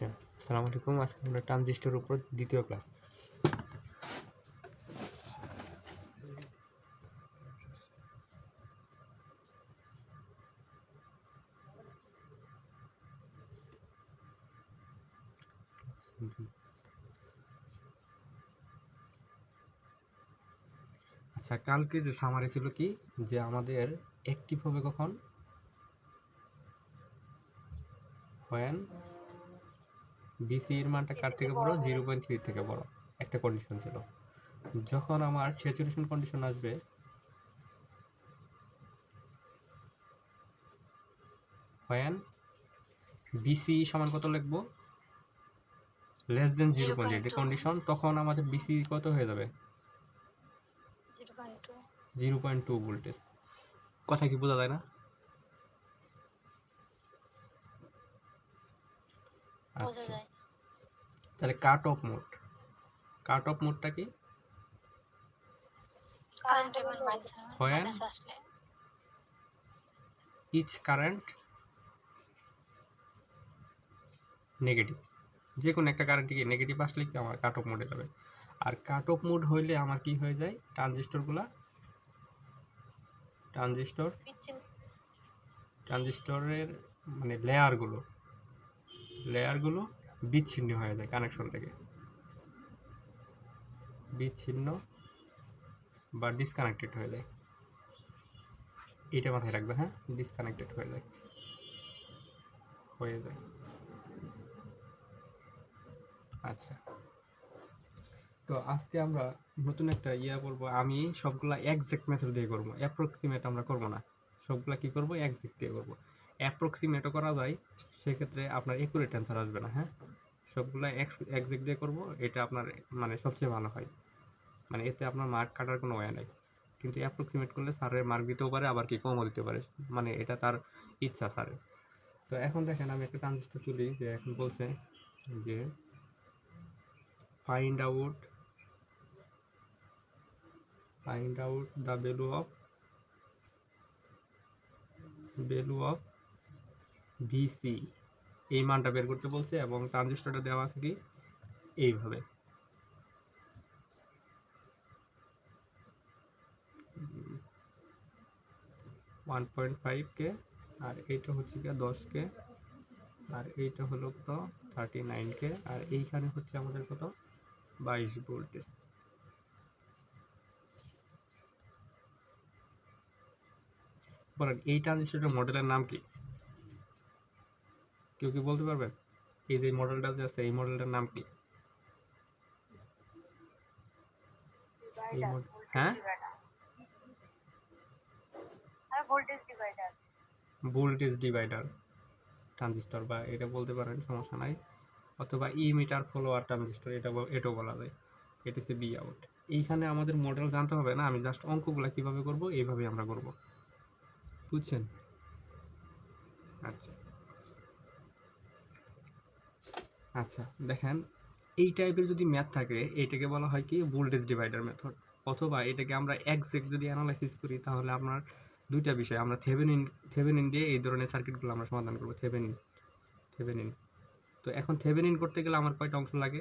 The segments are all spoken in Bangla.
আচ্ছা, আসসালামু আলাইকুম। আজকে আমরা ট্রানজিস্টর উপর দ্বিতীয় ক্লাস। আচ্ছা, কালকে যে সামারি ছিল কি যে আমাদের অ্যাক্টিভ হবে কখন, when বিসি এর মানটা কার থেকে বড়, 0.3 থেকে বড়, একটা কন্ডিশন ছিল। যখন আমার স্যাচুরেশন কন্ডিশন আসবে, when বিসি সমান কত লিখবো, লেস দেন 0.8 কন্ডিশন, তখন আমাদের বিসি কত হয়ে যাবে, 0.2 ভোল্টেজ। কথা কি বোঝা যায় না? আচ্ছা, তাহলে কাট অফ মোডটা কি, when each current নেগেটিভ, যে কোনো একটা কারেন্ট কি নেগেটিভ আসলে কি আমার কাট অফ মোডে যাবে। আর কাট অফ মোড হইলে আমার কি হয়ে যায়, ট্রানজিস্টরের মানে লেয়ারগুলো বিচ্ছিন্ন হয়ে যায়, কানেকশন থেকে বিচ্ছিন্ন বা ডিসকানেক্টেড হয়ে যায়। এটা মাথায় রাখবে, হ্যাঁ, ডিসকানেক্টেড হয়ে যায়। আচ্ছা, তো আজকে আমরা নতুন একটা করব। আমি সবগুলা এক্সাক্ট মেথড দিয়ে করব, অ্যাপ্রক্সিমেট আমরা করব না। সবগুলা কি করব, এক্সাক্ট দিয়ে করব। অ্যাপ্রক্সিমেটও করা যায়, সেক্ষেত্রে আপনার একুরেট অ্যান্সার আসবে না। হ্যাঁ, সবগুলা এক্সাক্ট দিয়ে করব, এটা আপনার মানে সবচেয়ে ভালো হয়, মানে এতে আপনার মার্ক কাটার কোনো ওয়ে নাই। কিন্তু অ্যাপ্রক্সিমেট করলে স্যারের মার্ক দিতেও পারে, আবার কি কমও দিতে পারে, মানে এটা তার ইচ্ছা স্যারের। তো এখন দেখেন আমি একটা ট্রানজিস্টর তুলি, যে এখন বলছে যে find out the value of VC, এই মানটা বের করতে বলছে, এবং ট্রানজিস্টরটা দেওয়া আছে কি এইভাবে, ওয়ান 1.5K, আর এইটা হচ্ছে কি 10K, আর এইটা হলো কত 39K, আর এইখানে হচ্ছে আমাদের কত 22 ভোল্টেজ। বলেন এই ট্রানজিস্টরের মডেলের নাম কি, কেউ কি বলতে পারবেন? এই যে মডেলটা যে আছে, এই মডেলটার নাম কি? হ্যাঁ, ভোল্টেজ ডিভাইডার ট্রানজিস্টর, বা এটা বলতে পারেন, সমস্যা নাই। অথবা ইমিটার ফলোয়ার ট্রানজিস্টর, এটাও বলা যায়। এটা হচ্ছে বি আউট। এইখানে আমাদের মডেল জানতে হবে না, আমি জাস্ট অঙ্কগুলো কিভাবে করব এইভাবে আমরা করব, বুঝছেন? আচ্ছা আচ্ছা, দেখেন এই টাইপের যদি ম্যাথ থাকে, এটাকে বলা হয় কি ভোল্টেজ ডিভাইডার মেথড। অথবা এটাকে আমরা এক্সাক্ট যদি অ্যানালাইসিস করি, তাহলে আপনার দুইটা বিষয়, আমরা থেভেনিন দিয়ে এই ধরনের সার্কিটগুলো আমরা সমাধান করব। থেভেনিন তো এখন থেভেনিন করতে গেলে আমার কয়টা অংশ লাগে,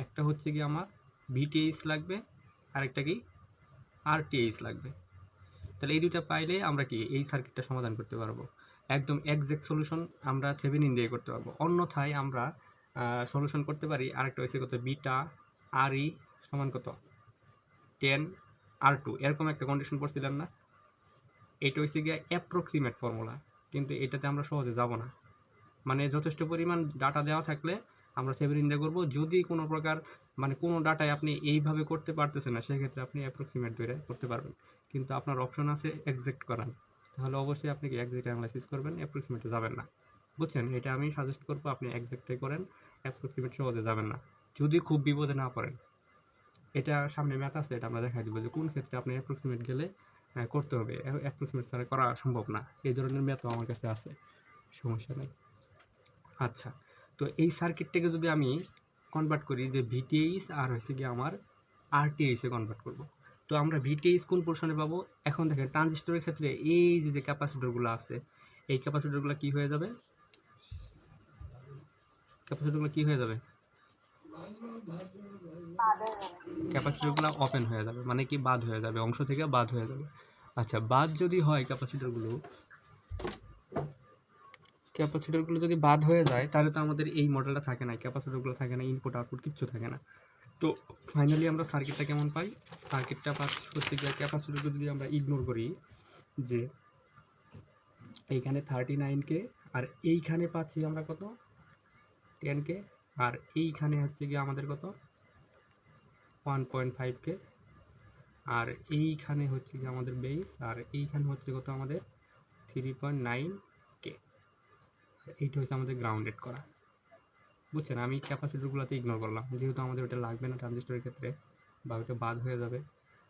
একটা হচ্ছে কি আমার ভিটিএইচ লাগবে, আরেকটা কি আরটিএইচ লাগবে। তাহলে এই দুইটা পাইলে আমরা কি এই সার্কিটটা সমাধান করতে পারবো। একদম এক্সাক্ট সলিউশন আমরা থেভেনিন দিয়ে করতে পারবো। অন্যথায় আমরা সলিউশন করতে পারি, আরেকটা হচ্ছে কত বিটা আর ই সমান কত 10R2, এরকম একটা কন্ডিশন পড়ছিলাম না? এটা হচ্ছে গিয়ে অ্যাপ্রক্সিমেট ফর্মুলা, কিন্তু এটাতে আমরা সহজে যাব না। মানে যথেষ্ট পরিমাণ ডাটা দেওয়া থাকলে আমরা থেভেনিন দিয়ে করবো। যদি কোনো প্রকার মানে কোনো ডাটায় আপনি এইভাবে করতে পারতেছেন না, সেক্ষেত্রে আপনি অ্যাপ্রক্সিমেট ধরে করতে পারবেন। কিন্তু আপনার অপশন আছে এক্সাক্ট করার, তাহলে অবশ্যই আপনি কি এক্সাক্ট অ্যানালাইসিস করবেন, অ্যাপ্রক্সিমেটে যাবেন না, বুঝছেন? এটা আমি সাজেস্ট করবো আপনি এক্সাক্টটাই করেন, অ্যাপ্রক্সিমেট সহজে যাবেন না, যদি খুব বিপদে না পড়েন। এটা সামনে ম্যাথ আছে, এটা আমরা দেখাই দিব যে কোন ক্ষেত্রে আপনি অ্যাপ্রক্সিমেট গেলে করতে হবে, অ্যাপ্রক্সিমেট ছাড়া করা সম্ভব না। এই ধরনের ম্যাথও আমার কাছে আছে, সমস্যা নেই। আচ্ছা, তো এই সার্কিটটাকে যদি আমি কনভার্ট করি যে ভিটিএইচ আর হচ্ছে কি আমার আরটিএইচে কনভার্ট করব, তো আমরা ভিটিএইচ কোন পোর্শনে পাবো? এখন দেখেন ট্রানজিস্টরের ক্ষেত্রে এই যে ক্যাপাসিটরগুলো আছে, এই ক্যাপাসিটরগুলো কি হয়ে যাবে, ক্যাপাসিটরগুলো কি হয়ে যাবে? ক্যাপাসিটরগুলো ওপেন হয়ে যাবে, মানে কি বাদ হয়ে যাবে, অংশ থেকে বাদ হয়ে যাবে। আচ্ছা, বাদ যদি হয় ক্যাপাসিটরগুলো যদি বাদ হয়ে যায় তাহলে তো আমাদের এই মডেলটা থাকে না, ক্যাপাসিটরগুলো থাকে না, ইনপুট আউটপুট কিচ্ছু থাকে না। তো ফাইনালি আমরা সার্কিটটা কেমন পাই? সার্কিটটা পাচ্ছি হচ্ছে গিয়ে ক্যাপাসিটরকে যদি আমরা ইগনোর করি, যে এইখানে 39K আর এইখানে পাচ্ছি আমরা কত 10K, আর এইখানে হচ্ছে গিয়ে আমাদের কত 1.5K, আর এইখানে হচ্ছে গিয়ে আমাদের বেস, আর এইখানে হচ্ছে কত আমাদের 3.9K। এইটা হচ্ছে আমাদের গ্রাউন্ডেড করা, বুঝছেন? আমি ক্যাপাসিটরগুলোতে ইগনোর করলাম যেহেতু আমাদের ওটা লাগবে না ট্রানজিস্টরের ক্ষেত্রে, বা ওটা বাদ হয়ে যাবে।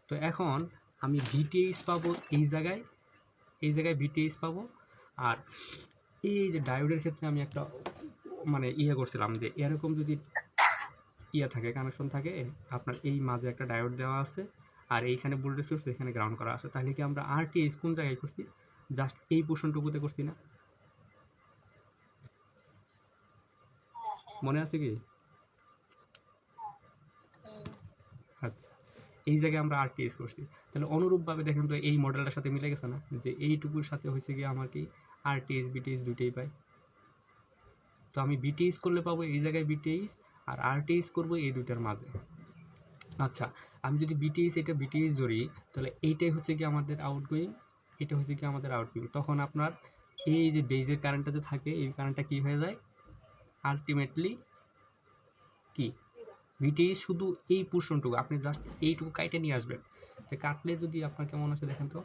তো এখন আমি ভিটিএইচ পাবো এই জায়গায় ভিটিএইচ পাবো। আর এই যে ডায়োডের ক্ষেত্রে আমি একটা মানে করছিলাম যে এরকম যদি থাকে, কানেকশন থাকে, আপনার এই মাঝে একটা ডায়োড দেওয়া আছে আর এইখানে ভোল্টেজ সোর্স, এখানে গ্রাউন্ড করা আছে, তাহলে কি আমরা আরটিএইচ কোন জায়গায় করছি? জাস্ট এই পোর্শনটুকুতে করছি না? মনে আছে কি? আচ্ছা, এই জায়গায় আমরা আরটিএস করছি। তাহলে অনুরূপভাবে দেখেন তো এই মডেলটার সাথে মিলে গেছে না, যে এইটুকুর সাথে হয়েছে গিয়ে আমার কি আরটিএস বিটিএস দুইটাই পাই। তো আমি বিটিএস করলে পাবো এই জায়গায় বিটিএস, আর আরটিএস করবো এই দুইটার মাঝে। আচ্ছা, আমি যদি বিটিএস ধরি, তাহলে এইটাই হচ্ছে কি আমাদের আউটগোয়িং, এটা হচ্ছে কি আমাদের আউটগোয়িং। তখন আপনার এই যে বেজের কারেন্টটা যে থাকে, এই কারেন্টটা কি হয়ে যায় আলটিমেটলি কি ভিটিএস শুধু এই পোর্শনটুকু আপনি জাস্ট এইটুকু কাইটে নিয়ে আসবেন। তো কাটলে যদি আপনার কেমন আসে দেখেন তো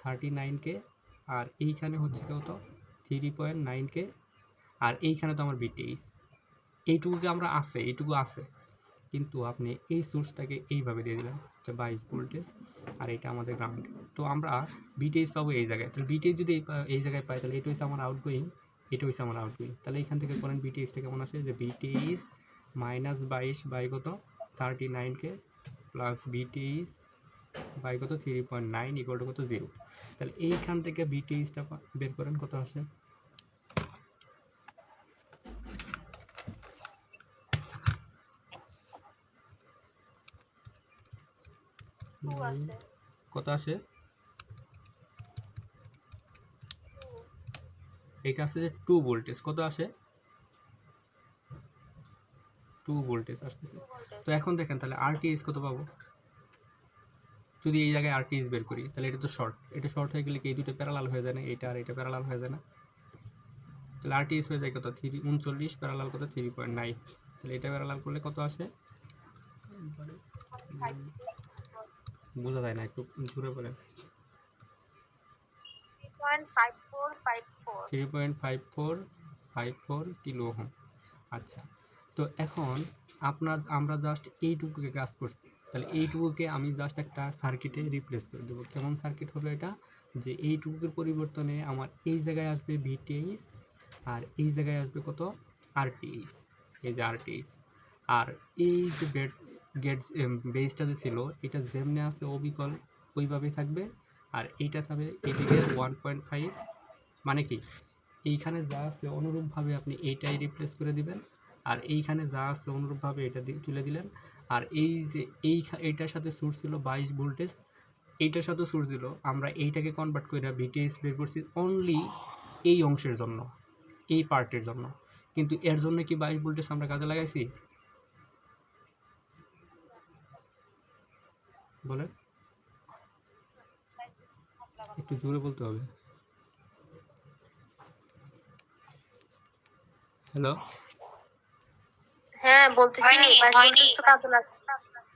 39K, আর এইখানে হচ্ছে কত 3.9K, আর এইখানে তো আমার বিটিএস এইটুকুকে আমরা আছে, এইটুকু আছে, কিন্তু আপনি এই সোর্সটাকে এইভাবে দিয়ে দিলেন যে 22 ভোল্টেজ, আর এটা আমাদের গ্রাউন্ড। তো আমরা বিটিএস পাবো এই জায়গায়। তাহলে বিটিএস যদি এই জায়গায় পাই, তাহলে এটা হচ্ছে আমার আউটগোয়িং, এটা হচ্ছে আমার আউটগোয়িং। তাহলে এখান থেকে করেন বিটিএসটা কেমন আসে, যে বিটিএস -22 বাই কত 39K প্লাস বিটিএস বাই কত 3.9 ইকুয়াল টু কত 0। তাহলে এইখান থেকে বিটিএসটা বের করেন কত আসে। কত আসে? এটা আসছে যে 2 ভোল্টেজ। কত আসে? 2 ভোল্টেজ আসতেছে। তো এখন দেখেন তাহলে আরটিএস কত পাবো? যদি এই জায়গায় আরটিএস বের করি, তাহলে এটা তো শর্ট, এটা শর্ট হয়ে গেলে কি এই দুটো প্যারালাল হয়ে যায় না, এটা আর এটা প্যারালাল হয়ে যায় না? তাহলে আরটিএস হয়ে যায় কত 39 প্যারালাল কত 3.9। তাহলে এটা প্যারালাল করলে কত আসে? বোঝা যায় না, একটু জোরে বলেন। 3.5454 কিলো ওহম। আচ্ছা, তো এখন আমরা জাস্ট এইটুকুকে কাজ করছি, তাহলে এইটুকুকে আমি জাস্ট একটা সার্কিটে রিপ্লেস করে দেবো। কেমন সার্কিট হবে এটা? যে এইটুকুর পরিবর্তনে আমার এই জায়গায় আসবে ভিটিএইচ, আর এই জায়গায় আসবে কত আরটিএইচ, এই যে আরটিএইচ। আর এই যে বেসটা যে ছিল, এটা যেমনি আছে অবিকল ওইভাবেই থাকবে। আর এইটা থাকবে এদিকে 1.5, মানে কি এইখানে যা আছে অনুরূপভাবে আপনি এইটাই রিপ্লেস করে দিবেন, আর এইখানে যা আছে অনুরূপভাবে এটা তুলে দিলেন। আর এই যে এইটার সাথে সোর্স ছিল 22 ভোল্টেজ, এইটার সাথে সোর্স দিল, আমরা এইটাকে কনভার্ট করে ভিটিএস বের করছি অনলি এই অংশের জন্য, এই পার্টের জন্য। কিন্তু এর জন্য কি 22 ভোল্টেজ আমরা কাজে লাগাইছি? বলেন, একটু জোরে বলতে হবে। হ্যালো, হ্যাঁ বলতেছি,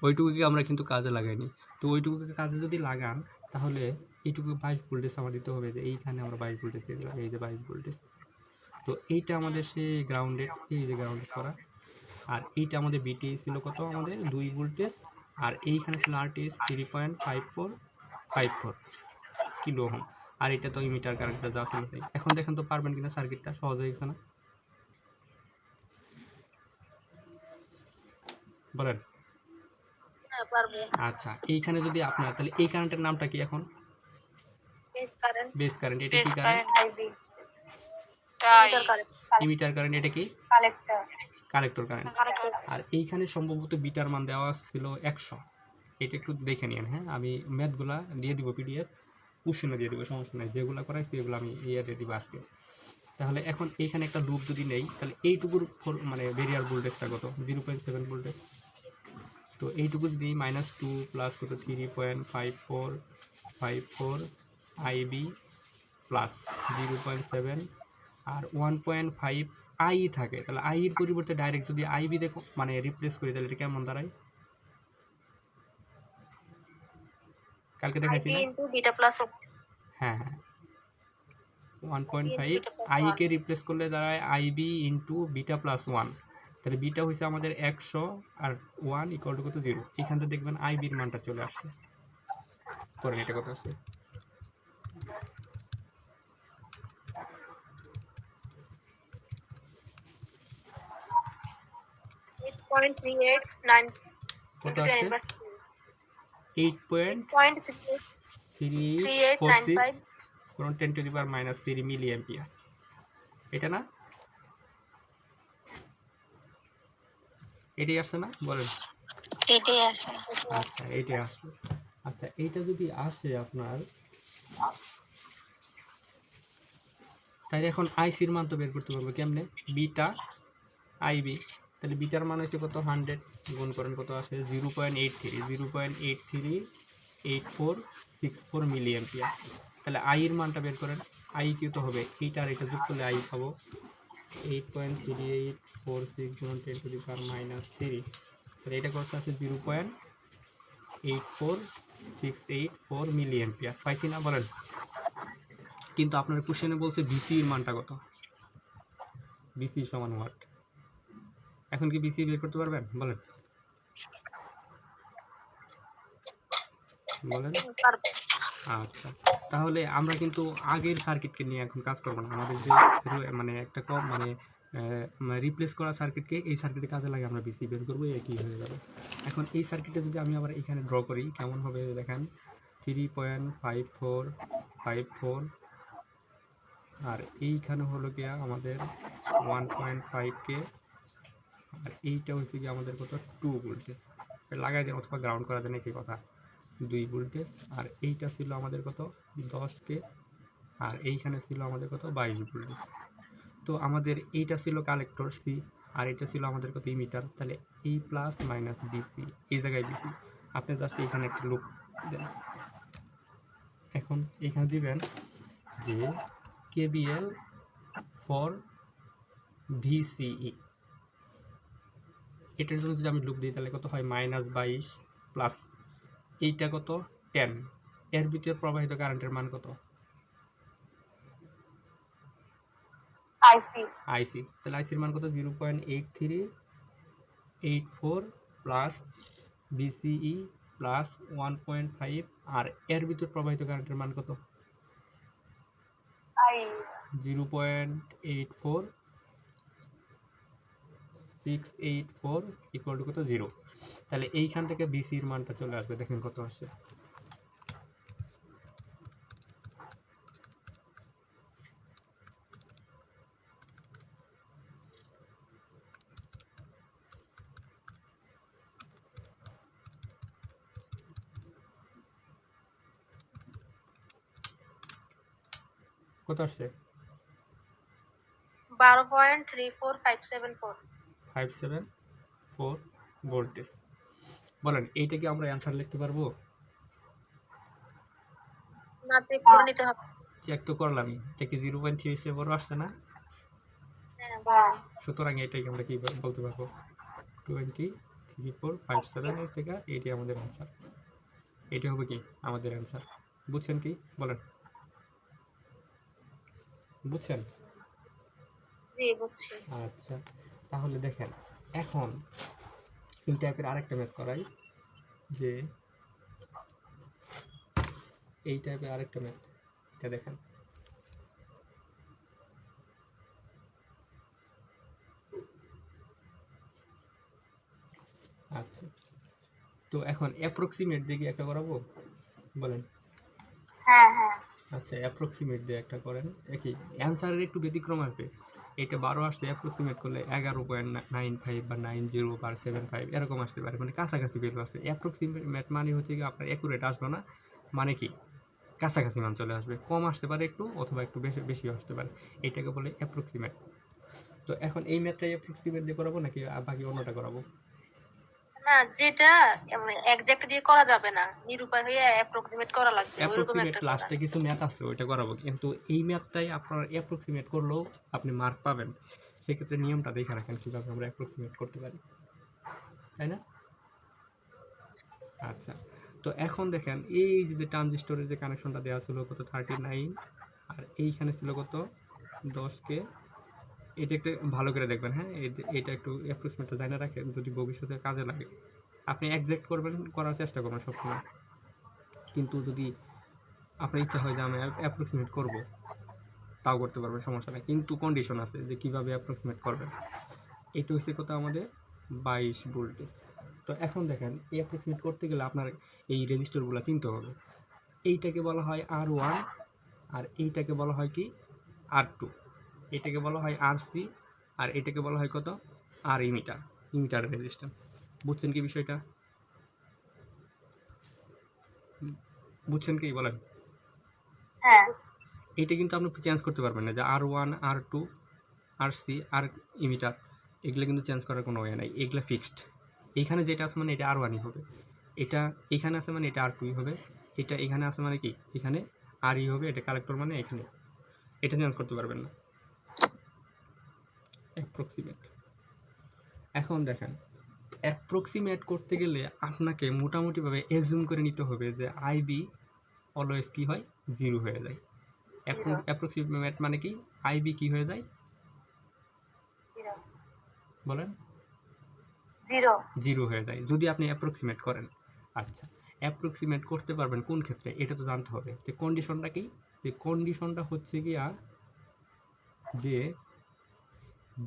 ওইটুকুকে আমরা কিন্তু কাজে লাগাইনি। তো ওইটুকুকে কাজে যদি লাগান, তাহলে এইটুকু 22 ভোল্টেজ আমার দিতে হবে, যে এইখানে আমরা 22 ভোল্টেজ দিয়ে দিলাম, এই যে 22 ভোল্টেজ। তো এইটা আমাদের সে গ্রাউন্ডেড, এই যে গ্রাউন্ডেড করা। আর এইটা আমাদের বিটিএস ছিল কত আমাদের 2 ভোল্টেজ, আর এইখানে ছিল আরটিএস 3.5454 কিলো ওহম। আর এটা তো ইমিটার কারেন্টটা যা ছিল তাই। এখন দেখেন তো পারবেন কিনা, সার্কিটটা সহজ হয়ে গেছে না? বলেন। আচ্ছা, এইখানে যদি আপনার, তাহলে এই কারেন্টের নামটা কি এখন? Base current. এটা কি কারেন্ট? Emitter current. এটা কি? Collector current. আর এইখানে সম্ভবত বিটার মান দেওয়া ছিল 100। এটা একটু দেখে নিন, হ্যাঁ, আমি ম্যাথগুলা দিয়ে দিব পিডিএফ, কোশ্চেনে দিয়ে দেবো, সমস্যা নেই, যেগুলো করাইছি এগুলো আমি দিয়ে দিব আজকে। তাহলে এখন এইখানে একটা লুপ যদি নেই, তাহলে এইটুকুর মানে বেরিয়ার ভোল্টেজটা কত, 0.7 ভোল্টেজ। তো এইটুকু যদি -2 প্লাস কত 3.5454 আইবি প্লাস 0.7 আর 1.5 আই থাকে, তাহলে আই এর পরিবর্তে ডাইরেক্ট যদি আইবি দেখো মানে রিপ্লেস করি, তাহলে এটা কেমন দাঁড়ায়? কালকে দেখাইছি না? হ্যাঁ হ্যাঁ, 1.5 আই কে রিপ্লেস করলে দাঁড়ায় আইবি ইন্টু বিটা প্লাস 1। তাহলে বিটা হয়েছে আমাদের 100 আর 1 ইকুয়াল টু কত 0। এখান থেকে দেখবেন আইবির মানটা চলে আসছে। করেন এটা কত আছে? কত আসছে? 8.3846 করুন 10⁻³ মিলি অ্যাম্পিয়ার। এটা না? এটাই আসছে না? বলেন। এটাই আসে। আচ্ছা, এইটাই আসলো। আচ্ছা, এইটা যদি আসে আপনার, তাহলে এখন আইসির মান তো বের করতে পারবো কেমনে? বিটা আইবি, তাহলে বিটার মান হচ্ছে কত 100, গুণ করেন কত আসে 0.83 মিলি অ্যাম্পিয়ার। তাহলে আই এর মানটা বের করেন, আই কি তো হবে, এইটা আর এটা যোগ করলে আই পাবো 8.3846 গুণ 10⁻³ তাহলে এটা কত আছে 0.84684 মিলি অ্যাম্পিয়ার। পাইছি না? বলেন। কিন্তু আপনার কোশ্চেনে বলছে বিসি এর মানটা কত, বিসি সমান ওয়াট। এখন কি বিসি বের করতে পারবেন? বলেন বলেন। আচ্ছা, তাহলে আমরা কিন্তু আগের সার্কিটকে নিয়ে এখন কাজ করবো না। আমাদের যে মানে একটা কম মানে রিপ্লেস করা সার্কিটকে এই সার্কিটে কাজে লাগে আমরা বিসি বের করবো, একই হয়ে যাবে। এখন এই সার্কিটে যদি আমি আবার এখানে ড্র করি কেমন হবে দেখেন, 3.5454 আর এইখানে হলো গিয়া আমাদের 1.5K আর এইটা হচ্ছে কি আমাদের কত 2 ভোল্টেজ লাগাই দেন, অথবা গ্রাউন্ড করা দেন, একই কথা 2 ভোল্টেজ। আর এইটা ছিল আমাদের কত 10K আর এইখানে ছিল আমাদের কত 22 ভোল্টেজ। তো আমাদের এইটা ছিল কালেক্টর সি আর এটা ছিল আমাদের কত ইমিটার, তাহলে এই প্লাস মাইনাস বিসি, এই জায়গায় বিসি। আপনি জাস্ট এইখানে একটা লুপ দেন, এখন এখানে দিবেন যে কেবিএল ফর ভিসিই। এটার জন্য যদি আমি লুপ দিই তাহলে কত হয় -22 প্লাস এইটা কত 10, এর ভিতরে প্রবাহিত কারেন্টের মান কত আইসি। তাহলে আইসির মান কত 0.8384 প্লাস বিসিই প্লাস 1.5 আর এর ভিতরে প্রবাহিত কারেন্টের মান কত 0.84684 ইকুয়াল টু কত 0। তাহলে এইখান থেকে বিসির মানটা চলে আসবে, দেখেন কত আসছে। কত আসছে 574 ভোল্টেজ। বলেন এইটা কি আমরা অ্যান্সার লিখতে পারবো? না, চেক করে নিতে হবে। চেক তো করলামই, এটা কি 0.34 আসছে না? সুতরাং এটাকে আমরা কি বলতে পারবো 23457 এর থেকে এটি আমাদের অ্যান্সার। এটা হবে কি আমাদের অ্যান্সার। বুঝছেন কি? বলেন বুঝছেন? আচ্ছা, তাহলে দেখেন এখন এই টাইপের আরেকটা ম্যাথ করাই, যে এই টাইপের আরেকটা ম্যাথ, এটা দেখেন আচ্ছা, তো এখন অ্যাপ্রক্সিমেট দিয়ে কি একটা করাবো? বলেন। হ্যাঁ হ্যাঁ, আচ্ছা, অ্যাপ্রক্সিমেট দিয়ে একটা করেন, একই অ্যান্সারের একটু ব্যতিক্রম আসবে। এটা 12 আসছে, অ্যাপ্রক্সিমেট করলে 11.95 বা 90 বা 75 এরকম আসতে পারে, মানে কাছাকাছি ভ্যালু আসবে। অ্যাপ্রক্সিমেট মানে হচ্ছে কি আপনার অ্যাকুরেট আসবে না, মানে কি কাছাকাছি মান চলে আসবে, কম আসতে পারে একটু অথবা একটু বেশি বেশিও আসতে পারে, এটাকে বলে অ্যাপ্রক্সিমেট। তো এখন এই ম্যাথটাই অ্যাপ্রক্সিমেট দিয়ে করাবো নাকি বাকি অন্যটা করাবো? না, যেটা এক্সাক্ট দিয়ে করা যাবে না, নিরুপায় হয়ে অ্যাপ্রক্সিমেট করা লাগবে, ওইরকম অ্যাপ্রক্সিমেট একটা করা। লাস্টে কিছু ম্যাথ আছে ওইটা করাবো, কিন্তু এই ম্যাথটাই আপনার অ্যাপ্রক্সিমেট করলেও আপনি মার্ক পাবেন। সেক্ষেত্রে নিয়মটা দেখে রাখেন কীভাবে আমরা অ্যাপ্রক্সিমেট করতে পারি, তাই না? আচ্ছা, তো এখন দেখেন এই যে ট্রানজিস্টরের যে কানেকশনটা দেওয়া ছিল কত 39, আর এইখানে ছিল কত 10K। এটা একটু ভালো করে দেখবেন, হ্যাঁ এটা একটু অ্যাপ্রক্সিমেটটা জানা রাখেন, যদি ভবিষ্যতে কাজে লাগে। আপনি এক্সাক্ট করবেন, করার চেষ্টা করবেন সবসময়, কিন্তু যদি আপনার ইচ্ছা হয় যে আমি অ্যাপ্রক্সিমেট করব, তাও করতে পারবেন, সমস্যা নেই, কিন্তু কন্ডিশন আছে যে কীভাবে অ্যাপ্রক্সিমেট করবেন। এটা হচ্ছে কত আমাদের 22 ভোল্টেজ। তো এখন দেখেন এই অ্যাপ্রক্সিমেট করতে গেলে আপনার এই রেজিস্টরগুলো চিনতে হবে। এইটাকে বলা হয় R1, আর এইটাকে বলা হয় কি R2, এটাকে বলা হয় RC, আর এটাকে বলা হয় কত আর ইমিটারের রেজিস্ট্যান্স। বুঝছেন কি বিষয়টা? বুঝছেন কি বলেন? হ্যাঁ, এটা কিন্তু আপনি চেঞ্জ করতে পারবেন না, যে R1 R2 RC আর ইমিটার, এগুলো কিন্তু চেঞ্জ করার কোনো ওয়ে নাই, এগুলো ফিক্সড। এইখানে যেটা আছে মানে এটা R1ই হবে, এটা এখানে আছে মানে এটা R2ই হবে, এটা এখানে আছে মানে কি এখানে RE হবে, এটা কালেক্টর মানে এখানে, এটা চেঞ্জ করতে পারবেন না। অ্যাপ্রক্সিমেট। এখন দেখেন অ্যাপ্রক্সিমেট করতে গেলে আপনাকে মোটামুটিভাবে এজুম করে নিতে হবে যে আইবি অলওয়েজ কি হয়, 0 হয়ে যায়। অ্যাপ্রক্সিমেট মানে কি আইবি কি হয়ে যায় বলেন? 0 হয়ে যায় যদি আপনি অ্যাপ্রক্সিমেট করেন। আচ্ছা, অ্যাপ্রক্সিমেট করতে পারবেন কোন ক্ষেত্রে এটা তো জানতে হবে, যে কন্ডিশনটা কি, যে কন্ডিশনটা হচ্ছে গিয়া যে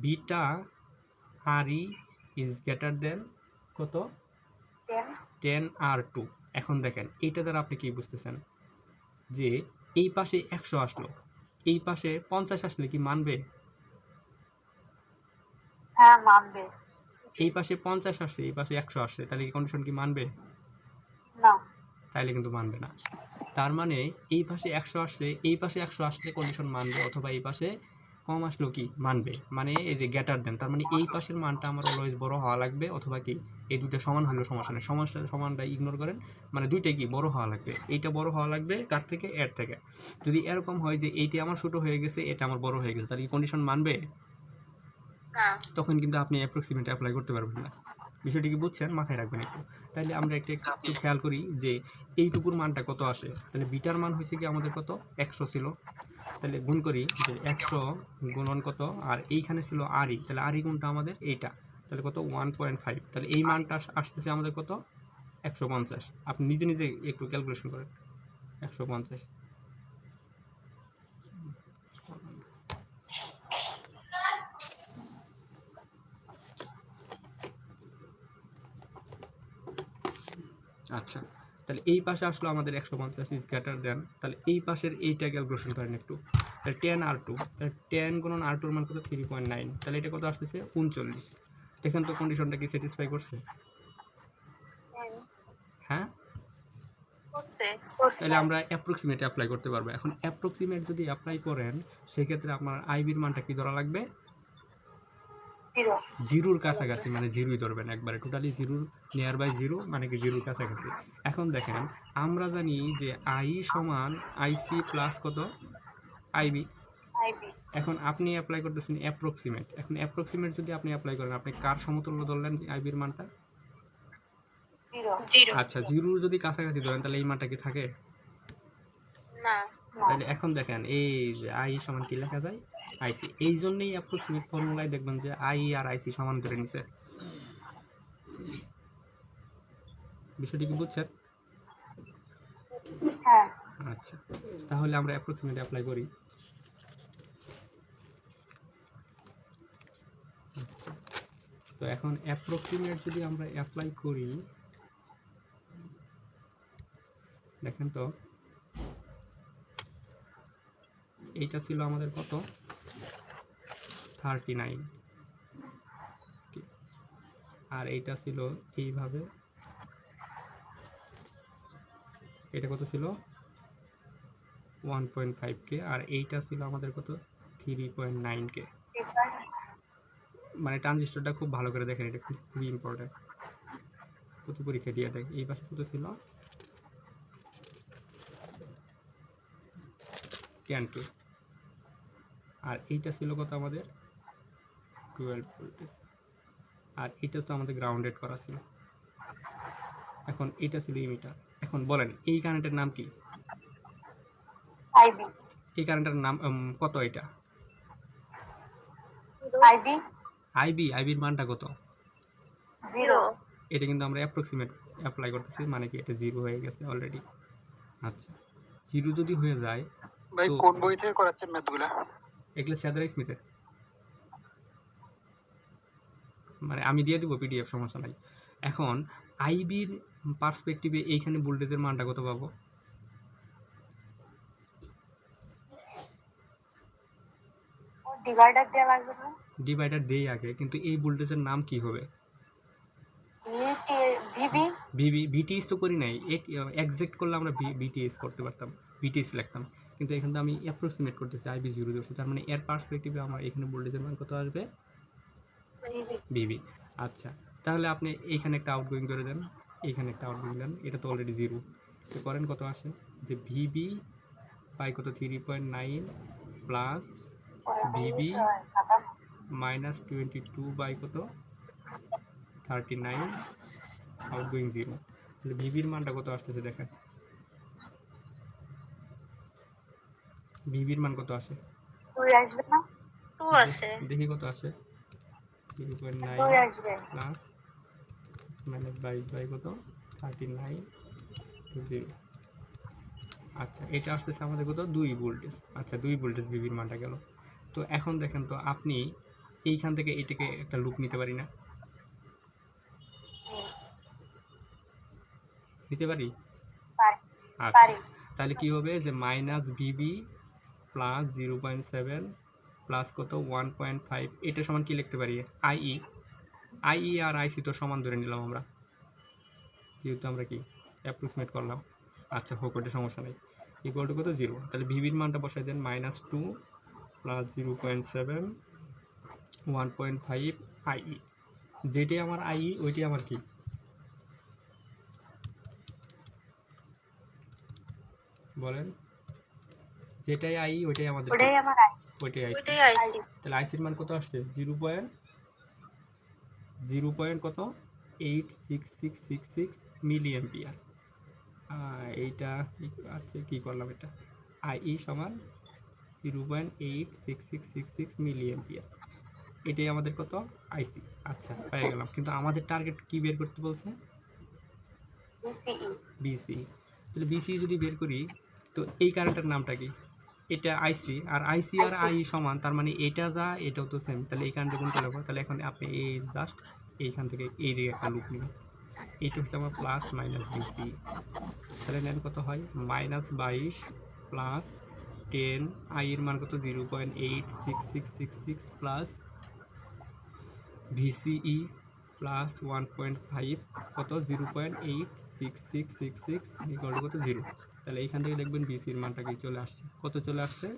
beta RE is greater than কত 10R2। এখন দেখেন এইটা দ্বারা আপনি কি বুঝতেছেন, যে এই পাশে 100 আসলো, এই পাশে 50 আসলে কি মানবে? হ্যাঁ মানবে। এই পাশে 50 আসছে, এই পাশে 100 আসছে, তাহলে কি কন্ডিশন কি মানবে? না, তাইলে কিন্তু মানবে না। তার মানে এই পাশে 100 আসছে, এই পাশে 100 আসলে কন্ডিশন মানবে, অথবা এই পাশে কম আসলেও কি মানবে, মানে এই যে গ্রেটার দেন, তার মানে এই পাশের মানটা আমার অলওয়েজ বড় হওয়া লাগবে, অথবা কি এই দুটো সমান হলেও সমস্যা নেই, সমানটা ইগনোর করেন, মানে দুইটাই কি বড় হওয়া লাগবে, এইটা বড় হওয়া লাগবে কার থেকে, এর থেকে। যদি এরকম হয় যে এইটা আমার ছোট হয়ে গেছে, এটা আমার বড় হয়ে গেছে, তাহলে কি কন্ডিশন মানবে? না। তখন কিন্তু আপনি অ্যাপ্রক্সিমেট অ্যাপ্লাই করতে পারবেন না। বিষয়টি কি বুঝছেন? মাথায় রাখবেন একটু। তাইলে আমরা একটু খেয়াল করি যে এইটুকুর মানটা কত আসে। তাহলে বিটার মান হয়েছে কি আমাদের কত 100 ছিল, তাহলে গুণ করি যে 100 গুণন কত, আর এইখানে ছিল RE, তাহলে RE গুণটা আমাদের এইটা, তাহলে কত 1.5, তাহলে এই মানটা আসতেছে আমাদের কত 150। আপনি নিজে নিজে একটু ক্যালকুলেশন করেন, 150। আচ্ছা, তাহলে এই পাশে আসলো আমাদের 150 ইজ গ্রেটার দেন, তাহলে এই পাশের এইটা ক্যালকুলেশন করেন একটু, তাহলে 10R2, তাহলে 10 গুণন R2 এর মান কত 3.9, তাহলে এটা কত আসতেছে 39। দেখেন তো কন্ডিশনটা কি স্যাটিসফাই করছে? হ্যাঁ, তাহলে আমরা অ্যাপ্রক্সিমেট অ্যাপ্লাই করতে পারবো। এখন অ্যাপ্রক্সিমেট যদি অ্যাপ্লাই করেন, সেক্ষেত্রে আপনার আইবির মানটা কি ধরা লাগবে, জিরোর কাছাকাছি, মানে জিরোই ধরবেন একবারে, টোটালি জিরোর নিয়ার বাই জিরো, মানে কি জিরোর কাছাকাছি। এখন দেখেন আমরা জানি যে আই সমান আইসি প্লাস কত আইবি। এখন আপনি অ্যাপ্লাই করতেছেন অ্যাপ্রক্সিমেট, এখন অ্যাপ্রক্সিমেট যদি আপনি অ্যাপ্লাই করেন, আপনি কার সমতুল্য ধরলেন আইবির মানটা? আচ্ছা, জিরোর যদি কাছাকাছি ধরেন তাহলে এই মানটা কি থাকে? না। তাহলে এখন দেখেন এই যে আই সমান কি লেখা যায়, আইসি। এই জন্যই অ্যাপ্রক্সিমেট ফর্মুলায় দেখবেন যে আই আর আইসি সমান ধরে নিছে। বিষয়টি কি বুঝছেন? হ্যাঁ। আচ্ছা, তাহলে আমরা অ্যাপ্রক্সিমেট অ্যাপ্লাই করি। তো এখন অ্যাপ্রক্সিমেট যদি আমরা অ্যাপ্লাই করি, দেখেন তো এইটা ছিল আমাদের কত 39, আর এইটা ছিল এইভাবে, এটা কত ছিল 1.5k, আর এইটা ছিল আমাদের কত 3.9k। মানে ট্রানজিস্টরটা খুব ভালো করে দেখেন, এটা খুবই ইম্পর্টেন্ট, প্রতি পরীক্ষা দিয়ে দেয়। এই পাশে কত ছিল 10k, আর এইটা ছিল কত আমাদের 12 ভোল্টেজ, আর এটা তো আমাদের গ্রাউন্ডেড করা ছিল। এখন এটা ছিল ইমিটার। এখন বলেন এই কারেন্টের নাম কি? আইবি। এই কারেন্টের নাম কত? এটা আইবি আইবির মানটা কত? 0। এটা কিন্তু আমরা অ্যাপ্রক্সিমেট অ্যাপ্লাই করতেছি, মানে কি এটা 0 হয়ে গেছে অলরেডি। আচ্ছা, 0 যদি হয়ে যায়, ভাই তো কোন বই থেকে করাচ্ছেন ম্যাথগুলা? এগুলো স্যাদার স্মিথের, মানে আমি দিয়ে দিব পিডিএফ, সমস্যা নাই। এখন আইবির পার্সপেক্টিভে এইখানে ভোল্টেজের মানটা কত পাবো? ডিভাইডার দেয়া লাগবে না? ডিভাইডার দেই আগে, কিন্তু এই ভোল্টেজের নাম কি হবে? ভিবি। ভিটিএস তো করি নাই, এক্সাক্ট করলে আমরা ভিটিএস করতে পারতাম, ভিটিএস লিখতাম, কিন্তু এখানে তো আমি অ্যাপ্রক্সিমেট করতেছি আইবি 0 ধরছি, তার মানে এর পার্সপেক্টিভে আমার এখানে ভোল্টেজের মান কত আসবে? ভিবি। আচ্ছা, তাহলে আপনি এইখানে একটা আউটগোয়িং ধরে দেন, এইখানে একটা আউটগোয়িং দেন, এটা তো অলরেডি 0, তো করেন কত আসে, যে ভিবি বাই কত 3.9 প্লাস ভিবি মাইনাস 22 বাই কত 39 আউটগোয়িং 0। তাহলে ভিবির মানটা কত আসতেছে দেখেন, ভিবির মান কত আসে? 2 আসবে না? 2 আসে। দেখি কত আসে, 3.9 2 আসবে। প্লাস মাইনাস 22 বাই কত 39 0। আচ্ছা, এটা আসতেছে আমাদের কত 2 ভোল্টেজ। আচ্ছা, 2 ভোল্টেজ ভিবির মানটা গেল। তো এখন দেখেন তো, আপনি এইখান থেকে এটাকে একটা লুপ নিতে পারি না? নিতে পারি? আচ্ছা, তাহলে কি হবে, যে মাইনাস ভিবি প্লাস 0.7 প্লাস কত 1.5, এটা সমান কি লিখতে পারি? আইই আর আইসি তো সমান ধরে নিলাম আমরা, যেহেতু আমরা কি অ্যাপ্রক্সিমেট করলাম। আচ্ছা হোক, ওটা সমস্যা নেই। ইকুয়াল টু কত 0, তাহলে ভিবির মানটা বসাই দেন -2 প্লাস 0.7 1.5 আইই, যেটাই আমার আইই ওইটাই আমার কি বলেন, যেটাই আইই ওইটাই আমাদের, ওটাই আমার ওইটাই আইসি। ওইটাই আইসি। তাহলে আইসির মান কত আসছে 0. কত 86666 মিলি অ্যাম্পিয়ার। এইটা আচ্ছা কি করলাম, এটা আইই সমান 0.86666 মিলি অ্যাম্পিয়ার, এটাই আমাদের কত আইসি। আচ্ছা পেয়ে গেলাম, কিন্তু আমাদের টার্গেট কি বের করতে বলছে? বিসি। তাহলে বিসি যদি বের করি, তো এই কারেন্টের নামটা কি? এটা আইসি, আর আইসি আর আই সমান, তার মানে এটা যা এটাও তো সেম, তাহলে এই কারেন্টে কোনটা লাগবে? তাহলে এখন আপনি এই জাস্ট এইখান থেকে এই দিকে একটা লুপ নেবেন, এইটা হচ্ছে আমার প্লাস মাইনাস বিসি। তাহলে নেন কত হয় -22 প্লাস 10, আই এর মান কত 0.86666 প্লাস ভিসিই প্লাস 1.5 কত 0.86666 ইকুয়াল টু কত 0। তাহলে এইখান থেকে দেখবেন বিসির মানটা কি চলে আসছে, কত চলে আসছে?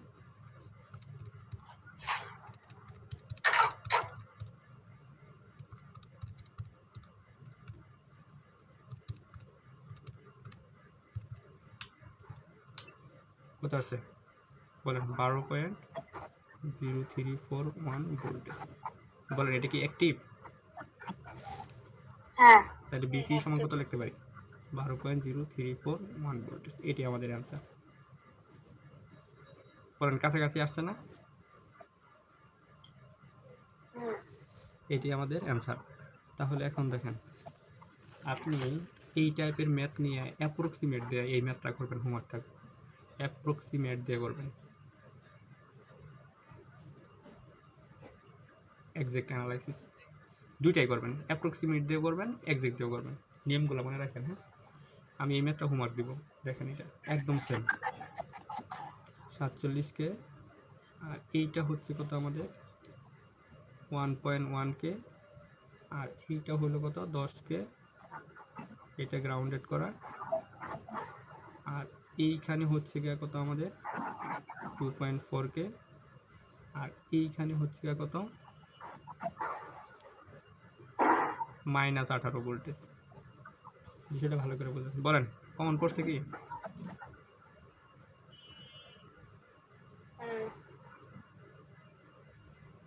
কত আসছে বলেন? 12.0341 ভোল্টেজ। বলেন এটা কি অ্যাক্টিভ? হ্যাঁ। তাহলে বিসি সমান কত লিখতে পারি? 12.0341 ভোল্টেজ, এটি আমাদের অ্যান্সার। বলেন কাছাকাছি আসছে না? এটি আমাদের অ্যান্সার। তাহলে এখন দেখেন, আপনি এই টাইপের ম্যাথ নিয়ে অ্যাপ্রক্সিমেট দিয়ে এই ম্যাথটা করবেন, হোমওয়ার্ক থাকবে, অ্যাপ্রক্সিমেট দিয়ে করবেন, এক্সাক্ট অ্যানালাইসিস দুইটাই করবেন, অ্যাপ্রক্সিমেট দিয়ে করবেন, এক্সাক্ট দিয়ে করবেন। নিয়মগুলো মনে রাখেন। হ্যাঁ, আমি এই ম্যাথটা হোমওয়ার্ক দিব, দেখেন এটা একদম সেম 47কে, আর এইটা হচ্ছে কত আমাদের 1.1K, আর এইটা হলো কত 10K, এটা গ্রাউন্ডেড করা, আর এইখানে হচ্ছে গিয়ে কত আমাদের 2.4K, আর এইখানে হচ্ছে গিয়ে কত -18 ভোল্টেজ। বিষয়টা ভালো করে বুঝুন, বলেন কমন পড়ছে কি?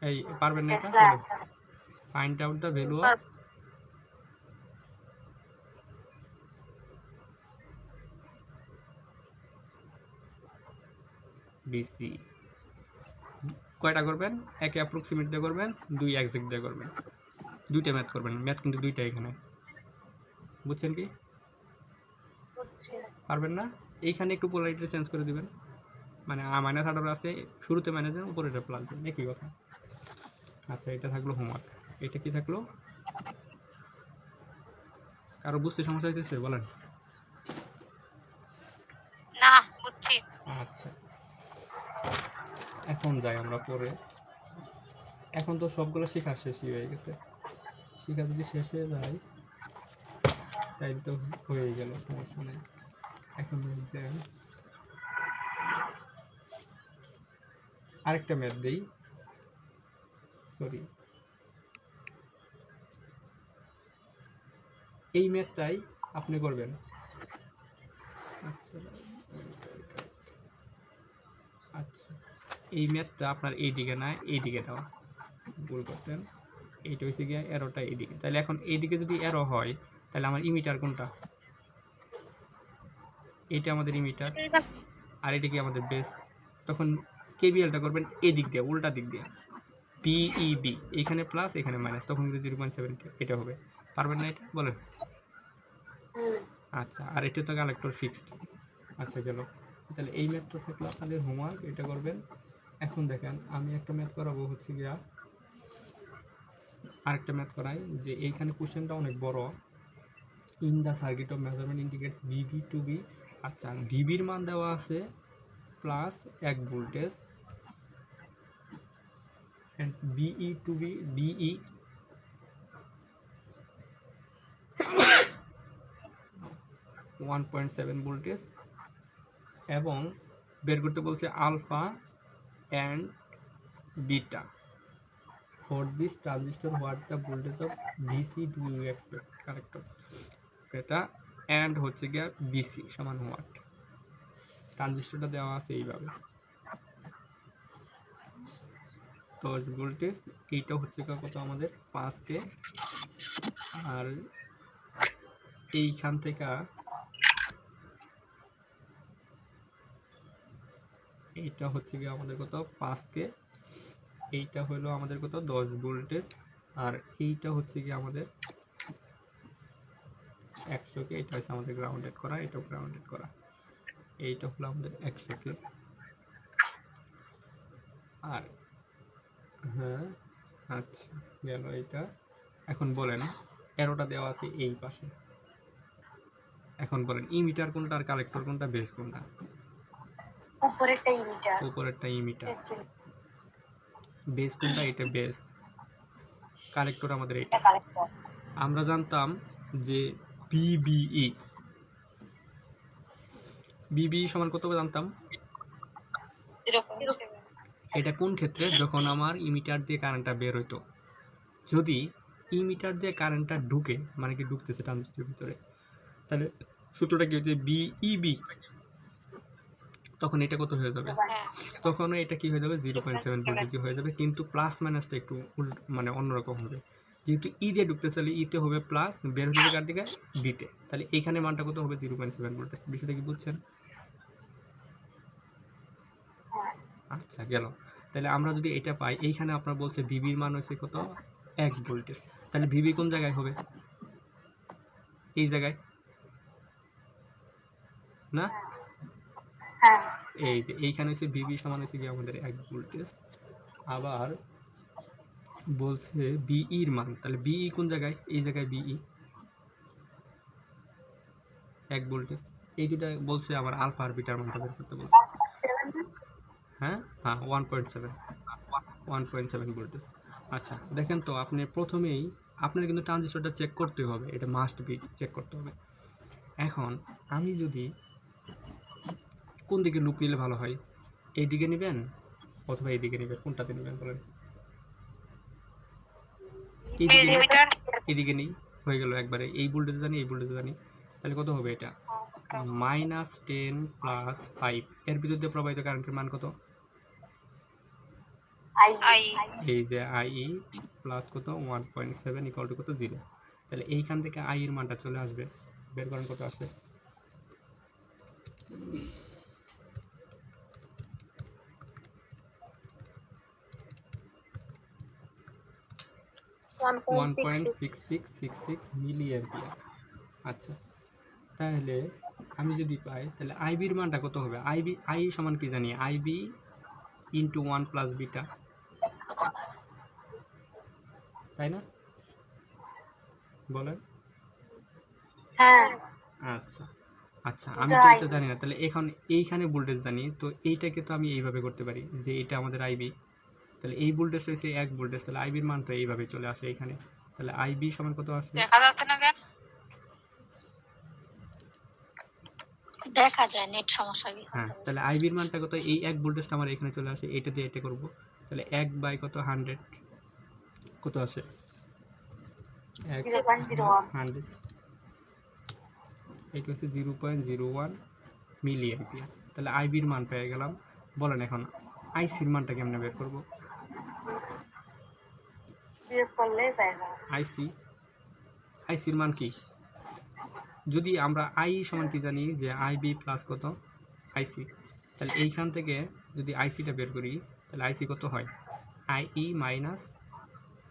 এই পারবেন না এটা? বলেন, find out the value of BC. কয়টা করবেন? একে অ্যাপ্রক্সিমেট দিয়ে করবেন, দুই এক্সাক্ট দিয়ে করবেন, দুইটা ম্যাথ করবেন। ম্যাথ কিন্তু দুইটা এখানে, বুঝছেন কি? পারবেন না? এইখানে একটু পোলারিটি চেঞ্জ করে দিবেন, মানে -18 আছে, শুরুতে ম্যানেজার, উপরে এটা প্লাস দেন, একই কথা। আচ্ছা, এটা থাকলো হোমওয়ার্ক। এটা কি থাকলো? কারো বুঝতে সমস্যা হইতেছে? বলেন। না, বুঝছি। আচ্ছা, এখন যাই আমরা পরে। এখন তো সবগুলো শেখা শেষই হয়ে গেছে। শেখা যদি শেষ হয়ে যায় তাই তো হয়ে গেল, সমস্যা নেই। এখন আরেকটা ম্যাথ দেই, সরি, এই ম্যাথটাই আপনি করবেন। আচ্ছা আচ্ছা, এই ম্যাথটা আপনার এই দিকে না, এই দিকে দেওয়া, ভুল করতেন। এইটা হচ্ছে গিয়ে এরোটা এইদিকে, তাহলে এখন এইদিকে যদি এরো হয় তাহলে আমার ইমিটার কোনটা? এইটা আমাদের ইমিটার, আর এটা কি আমাদের বেস। তখন কেবিএলটা করবেন এদিক দিয়ে, উল্টা দিক দিয়ে, পিইবি, এখানে প্লাস এখানে মাইনাস, তখন কিন্তু 0.7 এটা হবে। পারবেন না এটা? বলেন। আচ্ছা, আর এটা তো কালেক্টর ফিক্সড। আচ্ছা গেল, তাহলে এই ম্যাথটা থাকলো আপনাদের হোমওয়ার্ক, এটা করবেন। এখন দেখেন আমি একটা ম্যাথ করাবো, হচ্ছে গিয়া আরেকটা ম্যাথ করাই, যে এইখানে কোশ্চেনটা অনেক বড়। In the circuit of measurement indicate VV to be. আচ্ছা, ভিবির মান দেওয়া আছে plus 1 voltage, and BE to be BE 1.7 voltage, এবং বের করতে বলছে alpha and beta. For this transistor what the voltage of VC do you expect? Correct. এটা অ্যান্ড হচ্ছে গিয়া বিসি সমান হোয়াট। ট্রানজিস্টরটা দেওয়া আছে এইভাবে 10 ভোল্টেজ, এইটা হচ্ছে কত আমাদের 5K, আর এইখান থেকে এইটা হচ্ছে গিয়ে আমাদের কত 5K, এইটা হলো আমাদের কত 10 ভোল্টেজ, আর এইটা হচ্ছে গিয়ে আমাদের 100K, এটা হচ্ছে আমাদের গ্রাউন্ডেড করা, এটাও গ্রাউন্ডেড করা, এইটা হলো আমাদের 100K। আর হ্যাঁ, আচ্ছা গেল এইটা। এখন বলেন, এরোটা দেওয়া আছে এই পাশে, এখন বলেন ইমিটার কোনটা আর কালেক্টর কোনটা, বেস কোনটা? উপরেরটা ইমিটার, উপরেরটা ইমিটার, বেস কোনটা? এটা বেস, কালেক্টর আমাদের এটা। আমরা জানতাম যে বিবিই, বিবিই সমান কত জানতাম? এটা কোন ক্ষেত্রে? যখন আমার ইমিটার দিয়ে কারেন্টটা বের হইতো। যদি ইমিটার দিয়ে কারেন্টটা ঢুকে, মানে কি ঢুকতেছে ট্রানজিস্টরের ভিতরে, তাহলে সূত্রটা কি হচ্ছে বিইবি, তখন এটা কত হয়ে যাবে? তখন এটা কি হয়ে যাবে? 0.7 ভোল্টেজ হয়ে যাবে, কিন্তু প্লাস মাইনাসটা একটু মানে অন্যরকম হবে। যেহেতু ই দিয়ে ঢুকতেছে তাহলে ইতে হবে প্লাস, বের হতে কার দিকে? বিতে, তাহলে এইখানে মানটা কত হবে? 0.7 ভোল্টেজ। বিষয়টা কি বুঝছেন? আচ্ছা গেল, তাহলে আমরা যদি এটা পাই, এইখানে আপনার বলছে ভিবির মান হচ্ছে কত? 1 ভোল্টেজ, তাহলে ভিবি কোন জায়গায় হবে? এই জায়গায় না? এই যে এইখানে হচ্ছে ভিবি সমান হচ্ছে কি আমাদের 1 ভোল্টেজ। আবার বলছে বিইর মান, তাহলে বিই কোন জায়গায়? এই জায়গায় বিই 1 ভোল্টেজ। এই দুটা বলছে আবার আলফা আর বিটার মানটা বের করতে বলছে। হ্যাঁ হ্যাঁ, 1.7 ভোল্টেজ। আচ্ছা দেখেন তো, আপনি প্রথমেই আপনার কিন্তু ট্রানজিস্টরটা চেক করতে হবে, এটা মাস্ট বি চেক করতে হবে। এখন আমি যদি কোন দিকে লুপ নিলে ভালো হয়, এই দিকে নেবেন অথবা এই দিকে নেবেন, কোনটাতে নেবেন বলেন? এইদিকে নিই, এদিকে নিই, হয়ে গেল একবারে। এই ভোল্টেজ জানি, এই ভোল্টেজ জানি, তাহলে কত হবে এটা? -10 + 5, এর ভিতর দিয়ে প্রবাহিত কারেন্টের মান কত? আই এই যে IE প্লাস কত 1.7 = কত 0। তাহলে এইখান থেকে I এর মানটা চলে আসবে, বের করেন কত আসে। 1.66 1.6666 মিলি অ্যাম্পিয়ার। আচ্ছা তাহলে আমি যদি পাই, তাহলে আইবির মানটা কত হবে? আই সমান কি জানি, আইবি ইন্টু 1 প্লাস বিটা, তাই না? বলেন। হ্যাঁ আচ্ছা আচ্ছা, আমি এটা তো আই এটা জানি না, তাহলে এখন এইখানে ভোল্টেজ জানি, তো এইটাকে তো আমি এইভাবে করতে পারি যে এটা আমাদের আইবি, তাহলে এই ভোল্টেজ হয়েছে 1 ভোল্টেজ, তাহলে আইবির মানটা এইভাবে চলে আসে এখানে। তাহলে আইবি সমান কত আসে? দেখা যাচ্ছে না কেন? দেখা যায়, নেট সমস্যা কি হ্যাঁ, হতে তাহলে আইবির মানটা কত? এই 1 ভোল্টেজটা আমার এখানে চলে আসে, এটা দিয়ে এটা করব। তাহলে 1 বাই কত 100 কত আসে? 1 0.01 100, এটা হচ্ছে 0.01 মিলি অ্যাম্পিয়ার। তাহলে আইবির মান পেয়ে গেলাম। বলেন এখন আইসির মানটা কেমনে বের করব? বিয়োগ করলে পাই না। আইসির মান কি? যদি আমরা আই সমান কি জানি, যে আইবি প্লাস কত আইসি, তাহলে এইখান থেকে যদি আইসিটা বের করি, তাহলে আইসি কত হয়? IE minus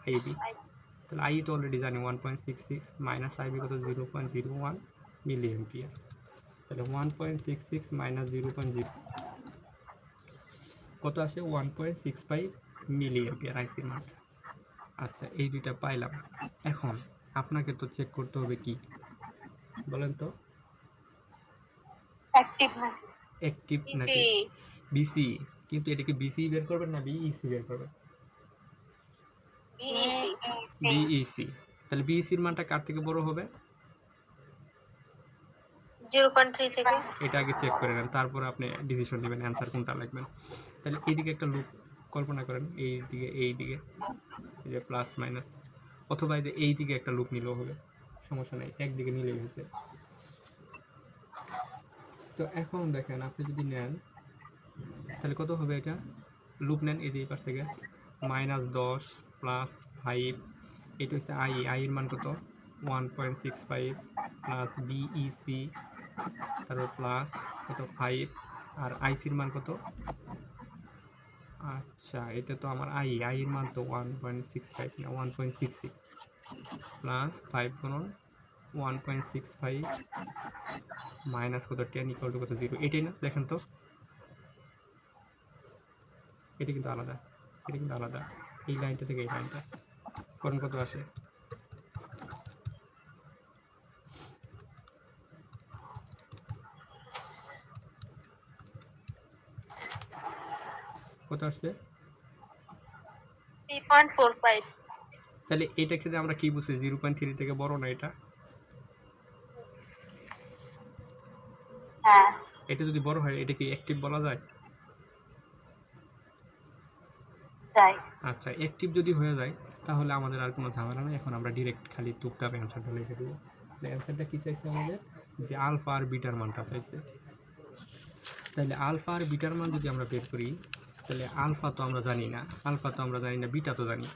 IB. তাহলে আই তো অলরেডি জানি 1.66 মাইনাস আইবি কত 0.01 মিলি অ্যাম্পিয়ার। তাহলে 1.66 মাইনাস 0.0 কত আসে? 1.65 মিলি অ্যাম্পিয়ার আইসির মানটা। আচ্ছা এই দুইটা পাইলাম। এখন আপনাকে তো চেক করতে হবে কি বলেন তো, অ্যাক্টিভ নাকি অ্যাক্টিভ নাকি বিসি। কিন্তু এটা কি বিসি বের করবেন না বিইসি বের করবেন? BEC BEC. তাহলে বিইসির মানটা কার থেকে বড় হবে? 0.3 থেকে। এটা আগে চেক করে নেন, তারপর আপনি ডিসিশন নেবেন অ্যান্সার কোনটা লাগবে। তাহলে এইদিকে একটা লুপ কল্পনা করেন, এই দিকে এই যে প্লাস মাইনাস, অথবা এই যে এই দিকে একটা লুপ নিলেও হবে, সমস্যা নেই, একদিকে নিলেই হয়েছে। তো এখন দেখেন আপনি যদি নেন তাহলে কত হবে? এটা লুপ নেন, এই যে এই পাশ থেকে -10 প্লাস 5, এটা হচ্ছে আই এর মান কত? 1.65 প্লাস বিইসি, তারপর প্লাস কত 5, আর আইসির মান কত? আচ্ছা এটা তো আমার আই এর মান তো 1.65 না 1.66 প্লাস 5 গুণন 1.65 মাইনাস কত 10 = কত 0, এটাই না? দেখেন তো এটা কিন্তু আলাদা, এটা কিন্তু আলাদা, এই লাইনটা থেকে এই লাইনটা করেন কত আসে? কত আসছে? 3.45 তাহলে এটা ক্ষেত্রে আমরা কি বুঝছি, 0.3 থেকে বড় না এটা? হ্যাঁ এটা যদি বড় হয় এটা কি অ্যাক্টিভ বলা যায়? যাই আচ্ছা অ্যাক্টিভ যদি হয়ে যায় তাহলে আমাদের আর কোনো ঝামেলা নেই, এখন আমরা ডিরেক্ট খালি টুকটাক অ্যান্সারটা লিখে দেবো। তাহলে অ্যান্সারটা কী চাইছে আমাদের? যে আলফা আর বিটার মানটা চাইছে। তাহলে আলফা আর বিটার মান যদি আমরা বের করি, তাহলে আলফা তো আমরা জানি না, বিটা তো জানি।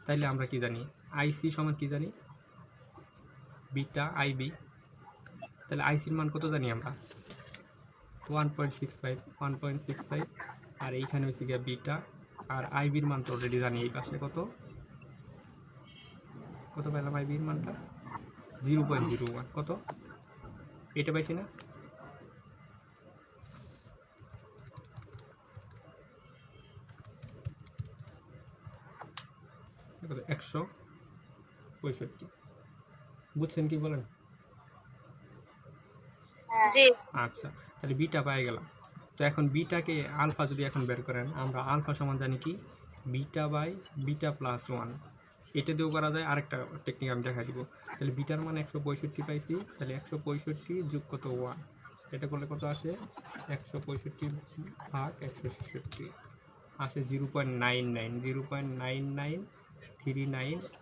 তাইলে আমরা কি জানি? আইসি সমান কি জানি? Beta IB. তাহলে আইসির মান কত জানি আমরা? 1.65 আর এইখানে হচ্ছে গিয়ে বিটা, আর আইবির মান তো অলরেডি জানি, এই পাশে কত কত পেলাম আইবির মানটা? 0.01 কত? এটা পাইছি না? কত? 165। বুঝছেন কি বলেন? জি আচ্ছা তাহলে বিটা পেয়ে গেলাম। তো এখন বিটাকে আলফা যদি এখন বের করেন, আমরা আলফা সমান জানি কি? বিটা বাই বিটা প্লাস 1, এটা দিয়েও করা যায়। আরেকটা টেকনিক আমি দেখা দিব। তাহলে বিটার মান 165 পাইছি, তাহলে 165 যোগ কত 1, এটা করলে কত আসে 165 ভাগ 166 আসে 0.99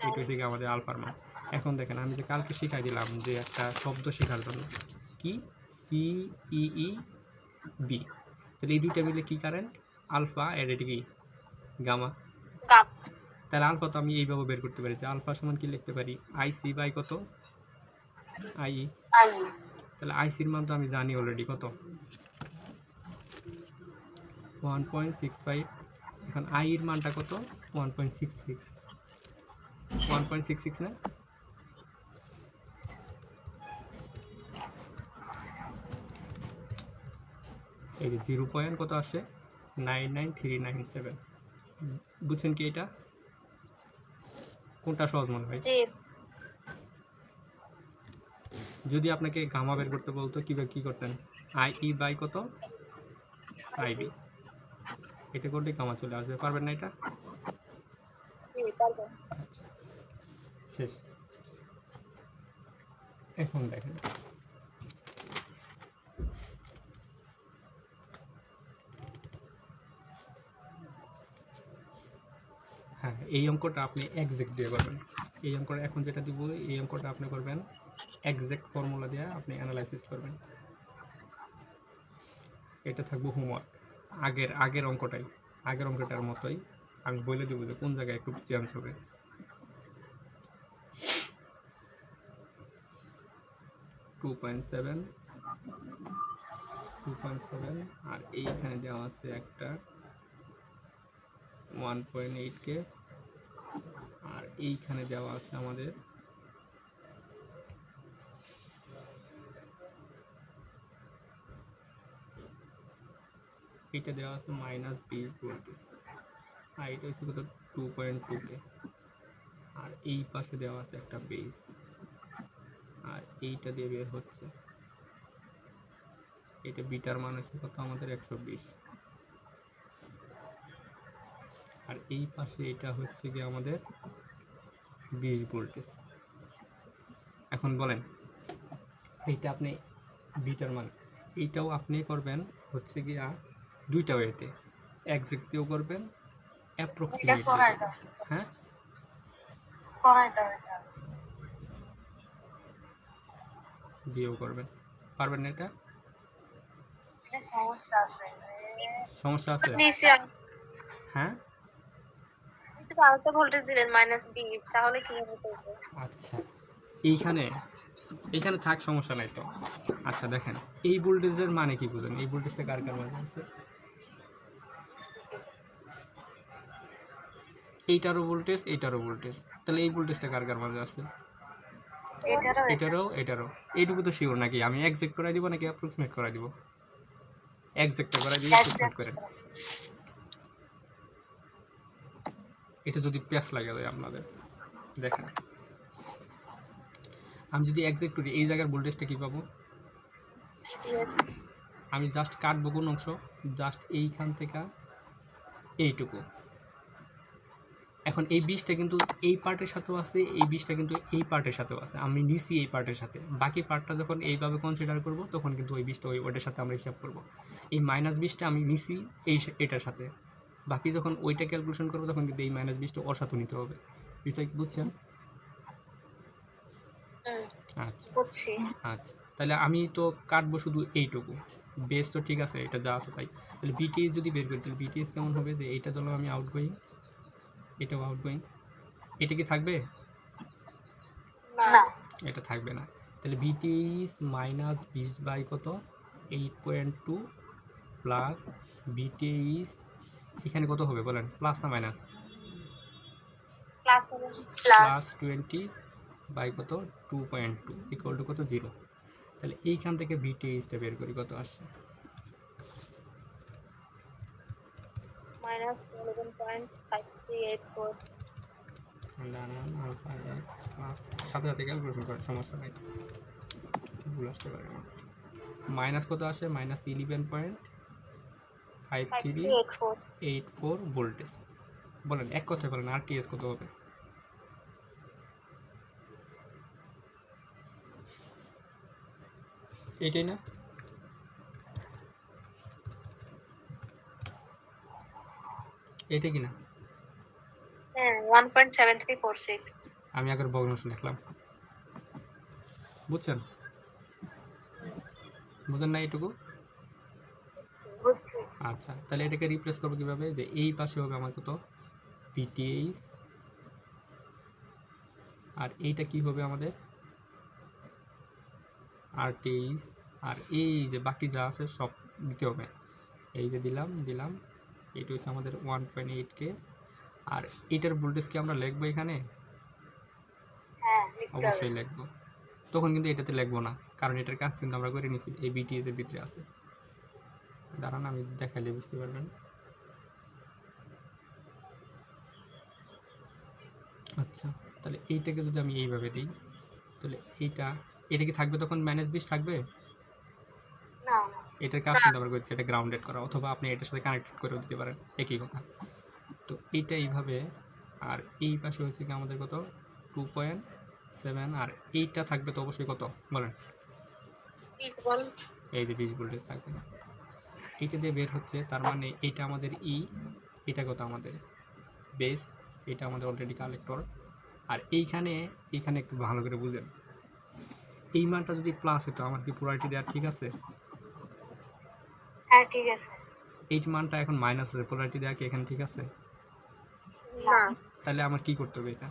এটা হচ্ছে কি আমাদের আলফার মান। এখন দেখেন আমি যে কালকে শিখাই দিলাম যে একটা শব্দ শেখার জন্য কি সিইই বি, তাহলে এই দুইটা মিলে কি কারেন্ট আলফা, আর এটা কি গামা। কাপ তাহলে আলফা তো আমি এইভাবে বের করতে পারি যে আলফা সমান কি লিখতে পারি আইসি বাই কত আই। আই তাহলে আইসির মান তো আমি জানি অলরেডি কত 1.65, এখন আই এর মানটা কত 1.66 না। এই যে 0. কত আসে 99397, বুঝছেন কি এটা কোনটা সহজ মনে হয়? জি যদি আপনাকে গামা বের করতে বলতো কিভাবে কি করতেন আই বাই কত আইবি, এটা করলে গামা চলে আসবে, পারবেন না এটা? পারবো। আচ্ছা শেষ। এখন দেখেন হ্যাঁ, এই অঙ্কটা আপনি এক্সাক্ট দিয়ে করবেন। এই অঙ্কটা এখন যেটা দিব এই অঙ্কটা আপনি করবেন এক্সাক্ট ফর্মুলা দিয়ে আপনি অ্যানালাইসিস করবেন। এটা থাকবো হোমওয়ার্ক, আগের অঙ্কটার মতোই আমি বলে দেবো যে কোন জায়গায় একটু চেঞ্জ হবে। 2.7 আর এইখানে দেওয়া আছে একটা 1.8 কে, আর এইখানে দেওয়া আছে আমাদের এটা দেওয়া আছে -20 ভোল্টেজ, আর এটা হচ্ছে কত 2.2 কে, আর এই পাশে দেওয়া আছে একটা বেস, আর এইটা দিয়ে বের হচ্ছে এটা বিটার মান হচ্ছে কত আমাদের 120, আর এই পাশে এটা হচ্ছে কি আমাদের 20 ভোল্টেজ। এখন বলেন এইটা আপনি বিটার মান এইটাও আপনি করবেন হচ্ছে কি দুইটা ওয়েতে, এক্সাক্ট দিয়েও করবেন অ্যাপ্রক্সিমেট হ্যাঁ দিয়েও করবেন, পারবেন না এটা? সমস্যা আছে হ্যাঁ। আরেকটা ভোল্টেজ দিলেন -20, তাহলে কিভাবে করবো? আচ্ছা এইখানে থাক সমস্যা নাই তো। আচ্ছা দেখেন এই ভোল্টেজের মানে কি বুঝেন, এই ভোল্টেজটা কার কার মাঝে আছে, এইটারও ভোল্টেজ, তাহলে এই ভোল্টেজটা কার কার মাঝে আছে এটারও এইটুকু তো শিওর নাকি আমি এক্সাক্ট করে দিব নাকি অ্যাপ্রক্সিমেট করে দিব? এক্সাক্ট করে দিই অ্যাপ্রক্সিমেট করেন। এটা যদি প্যাচ লাগে যায় আপনাদের দেখেন আমি যদি এক্সাক্ট করি এই জায়গার ভোল্টেজটা কি পাবো, আমি জাস্ট কাটবো কোন অংশ, জাস্ট এইখান থেকে এইটুকু। এখন এই 20টা কিন্তু এই পার্টের সাথেও আছে, এই 20টা কিন্তু এই পার্টের সাথেও আছে, আমি নিছি এই পার্টের সাথে, বাকি পার্টটা যখন এইভাবে কনসিডার করব তখন কিন্তু ওই 20টা ওইটার সাথে আমরা হিসাব করব। এই -20টা আমি নিছি এটার সাথে, বাকি যখন ওইটা ক্যালকুলেশন করবো তখন কিন্তু এই -20টা ওর সাথে নিতে হবে। বিষয়টা কি বুঝছেন? আচ্ছা আচ্ছা তাহলে আমি তো কাটবো শুধু এইটুকু, বেস তো ঠিক আছে এটা যা আছে তাই। তাহলে বিটিএস যদি বের করি তাহলে বিটিএস কেমন হবে, যে এইটা ধরো আমি আউটগোয়িং, এটাও আউটগোয়িং, এটা কি থাকবে? না এটা থাকবে না। তাহলে বিটিএস -20 বাই কত 8.2 প্লাস বিটিএস এখানে কত হবে বলেন, প্লাস না মাইনাস? প্লাস 20 বাই কত 2.2 ইকুয়াল টু কত 0। তাহলে এইখান থেকে বিটিএইচটা বের করি কত আসছে, -11.5384 ডানান আলফা এক্স প্লাস সাথে সাথে ক্যালকুলেশন করার সমস্যা নাই, ভুল আসতে পারে না। মাইনাস কত আসে -11.5384 ভোল্টেজ, বলেন, এক কথায় বলেন আরটিএস কত হবে? এইটাই না? এইটা কি না? হ্যাঁ 1.7346। আমি আগের ভগ্নাংশ লিখলাম, বুঝছেন? বুঝেন না এইটুকু? বুঝছি। আচ্ছা, তাহলে এটাকে রিপ্লেস করবো কিভাবে? যে এই পাশে হবে আমার কত, পিটিএইচ, আর এইটা কি হবে আমাদের, আরটিএইচ, আর এই যে বাকি যা আছে সব দিতে হবে। এই যে দিলাম, এইটা হচ্ছে আমাদের 1.8K। আর এটার ভোল্টেজ কি আমরা লিখবো এখানে? হ্যাঁ লিখতে হবে। অবশ্যই লিখবো। তখন কিন্তু এটাতে লিখবো না, কারণ এটার কাজ কিন্তু আমরা করে নিছি, এই বিটিএস এর ভিতরে আছে। দাঁড়ান আমি দেখাইলে বুঝতে পারবেন। আচ্ছা, তাহলে এইটাকে যদি আমি এইভাবে দিই, তাহলে এটা কি থাকবে তখন -20 থাকবে? না না এটার কাজ কিন্তু আমরা করছি, এটা গ্রাউন্ডেড করা, অথবা আপনি এটার সাথে কানেক্টেড করেও দিতে পারেন, একই কথা। তো এইটা এইভাবে, আর এই পাশে হচ্ছে কি আমাদের কত, 2.7, আর এইটা থাকবে তো অবশ্যই কত বলেন? 20 ভোল্ট। এই যে 20 ভোল্টেজ থাকবে, এইটা দিয়ে বের হচ্ছে, তার মানে এইটা আমাদের এটা কত আমাদের বেস, এটা আমাদের অলরেডি কালেক্টর। আর এইখানে একটু ভালো করে বুঝেন, এই মানটা যদি প্লাস হতো আমার কি পোলারিটি দেওয়ার ঠিক আছে? হ্যাঁ ঠিক আছে। এই মানটা এখন মাইনাস আছে, পোলারিটি দেওয়া কি এখানে ঠিক আছে? না তাহলে আমার কি করতে হবে? এটা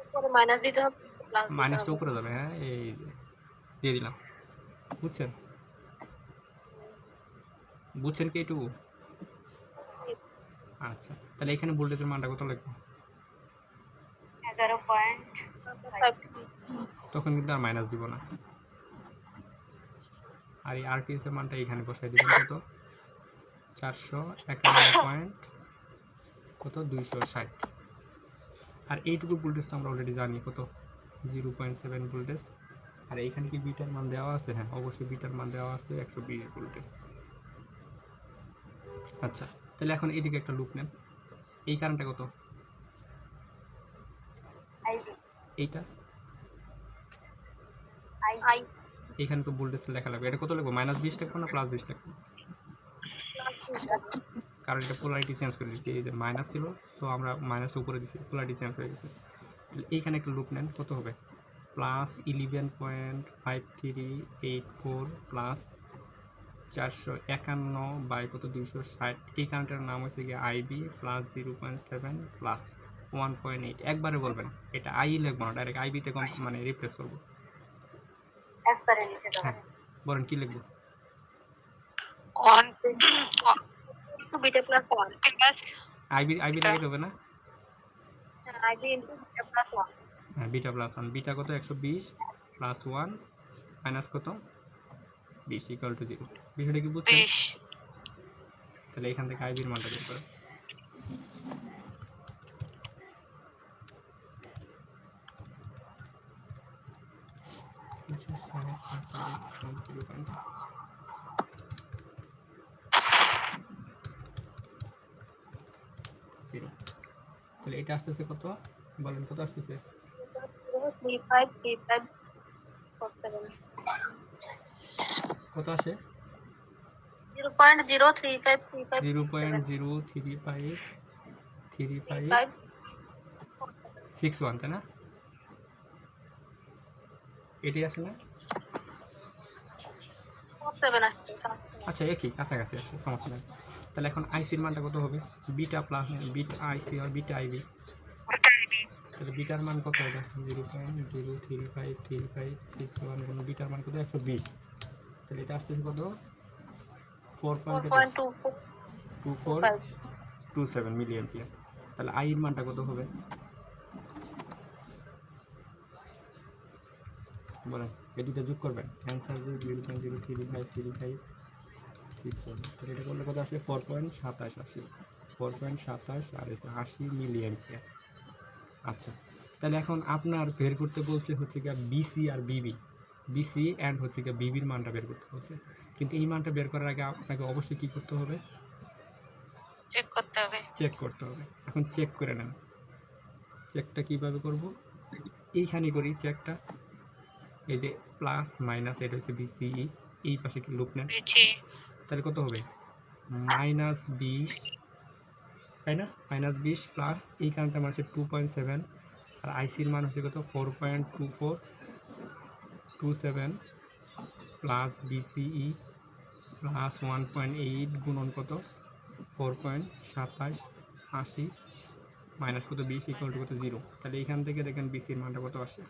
উপরে মাইনাস দিতে হবে, প্লাস দিতে মাইনাসটা হবে। উপরে যাবে, হ্যাঁ এই যে দিয়ে দিলাম, বুঝছেন? বুঝছেন কি এইটুকু? আচ্ছা, তাহলে এখানে ভোল্টেজের মানটা কত লিখবো? 11.5। তখন কিন্তু আর মাইনাস দিব না। আর এই আরটিএস এর মানটা এখানে বসাই দিবেন, কত, 451 কত 260। আর এইটুকু ভোল্টেজ তো আমরা অলরেডি জানি কত, 0.7 ভোল্টেজ। আর এইখানে কি বিটার মান দেওয়া আছে? হ্যাঁ অবশ্যই বিটার মান দেওয়া আছে 120 ভোল্টেজ। আচ্ছা, তাহলে এখন এইদিকে একটা লুপ নেন, এই কারেন্টটা কত, আইবি এইটা, আই এইখানে তো ভোল্টেজ লেখা লাগবে, এটা কত লিখবো, -20 লিখবো না +20 লিখবো? কারণ এটা পোলারিটি চেঞ্জ করে দিচ্ছি, এই যে মাইনাস ছিল, তো আমরা মাইনাসটা উপরে দিচ্ছি, পোলারিটি চেঞ্জ হয়ে গেছে। তাহলে এইখানে একটা লুপ নেন, কত হবে, +11.5384 প্লাস 451 বাই কত 260, এই কারেন্টের নাম হচ্ছে গিয়ে আইবি, প্লাস 0.7 প্লাস 1.8। একবারে বলবেন, এটা আই লিখবো না, ডাইরেক্ট আইবিতে মানে রিপ্লেস করবো। একবারে লিখে দাও। হ্যাঁ বলেন কি লিখবো? On beta plus 1। আইবি লাগাইতে হবে না? IB into beta plus 1। হ্যাঁ বিটা প্লাস 1, বিটা কত 120 প্লাস 1 মাইনাস কত 20 ইকুয়াল টু 0। বিষয়টা কি বুঝছেন? 20 তাহলে এখান থেকে আইবির মানটা বের করে, তাহলে এটা আসতেছে কত বলেন, কত আসতেছে? 353547। কত আসে? 0.03535 0.0353561, তাই না? এটাই আসে না? 47 আসছে। আচ্ছা একই কাছাকাছি আছে, সমস্যা নেই। তাহলে এখন আইসির মানটা কত হবে, বিটা প্লাস বিটা আইসি আর বিটা আইবি, তাহলে বিটার মান কত হবে, 0.0353561 গুণ বিটার মান কত 120, তাহলে এটা আসতেছে কত 4.2427 মিলি অ্যাম্পিয়ার। তাহলে আই এর মানটা কত হবে বলেন, এই দুটো যোগ করবেন, অ্যান্সার যে 0.0353561, তাহলে এটা করলে কত আসে 4.2780, 4.27 আর 80 মিলি অ্যাম্পিয়ার। আচ্ছা, তাহলে এখন আপনার বের করতে বলছে হচ্ছে গিয়ে BC R Bibi, BC and হচ্ছে গিয়ে বিবির মানটা বের করতে বলছে, কিন্তু এই মানটা বের করার আগে আপনাকে অবশ্যই কী করতে হবে, চেক করতে হবে। চেক করতে হবে। এখন চেক করে নেন। চেকটা কিভাবে করব? এইখানে করি চেকটা। এই যে প্লাস মাইনাস এটা হচ্ছে বিসিই, এই পাশে কি লুপ নেন, বুঝছি। তাহলে কত হবে? -20, তাই না? -20 প্লাস এইখানটার মান হচ্ছে 2.7 আর আইসির মান হচ্ছে কত? 4.2427 প্লাস বিসিই প্লাস 1.8 গুণন কত? 4.2780 মাইনাস কত? 20 ইকুয়াল টু কত? 0। তাহলে এইখান থেকে দেখেন বিসির মানটা কত আসে?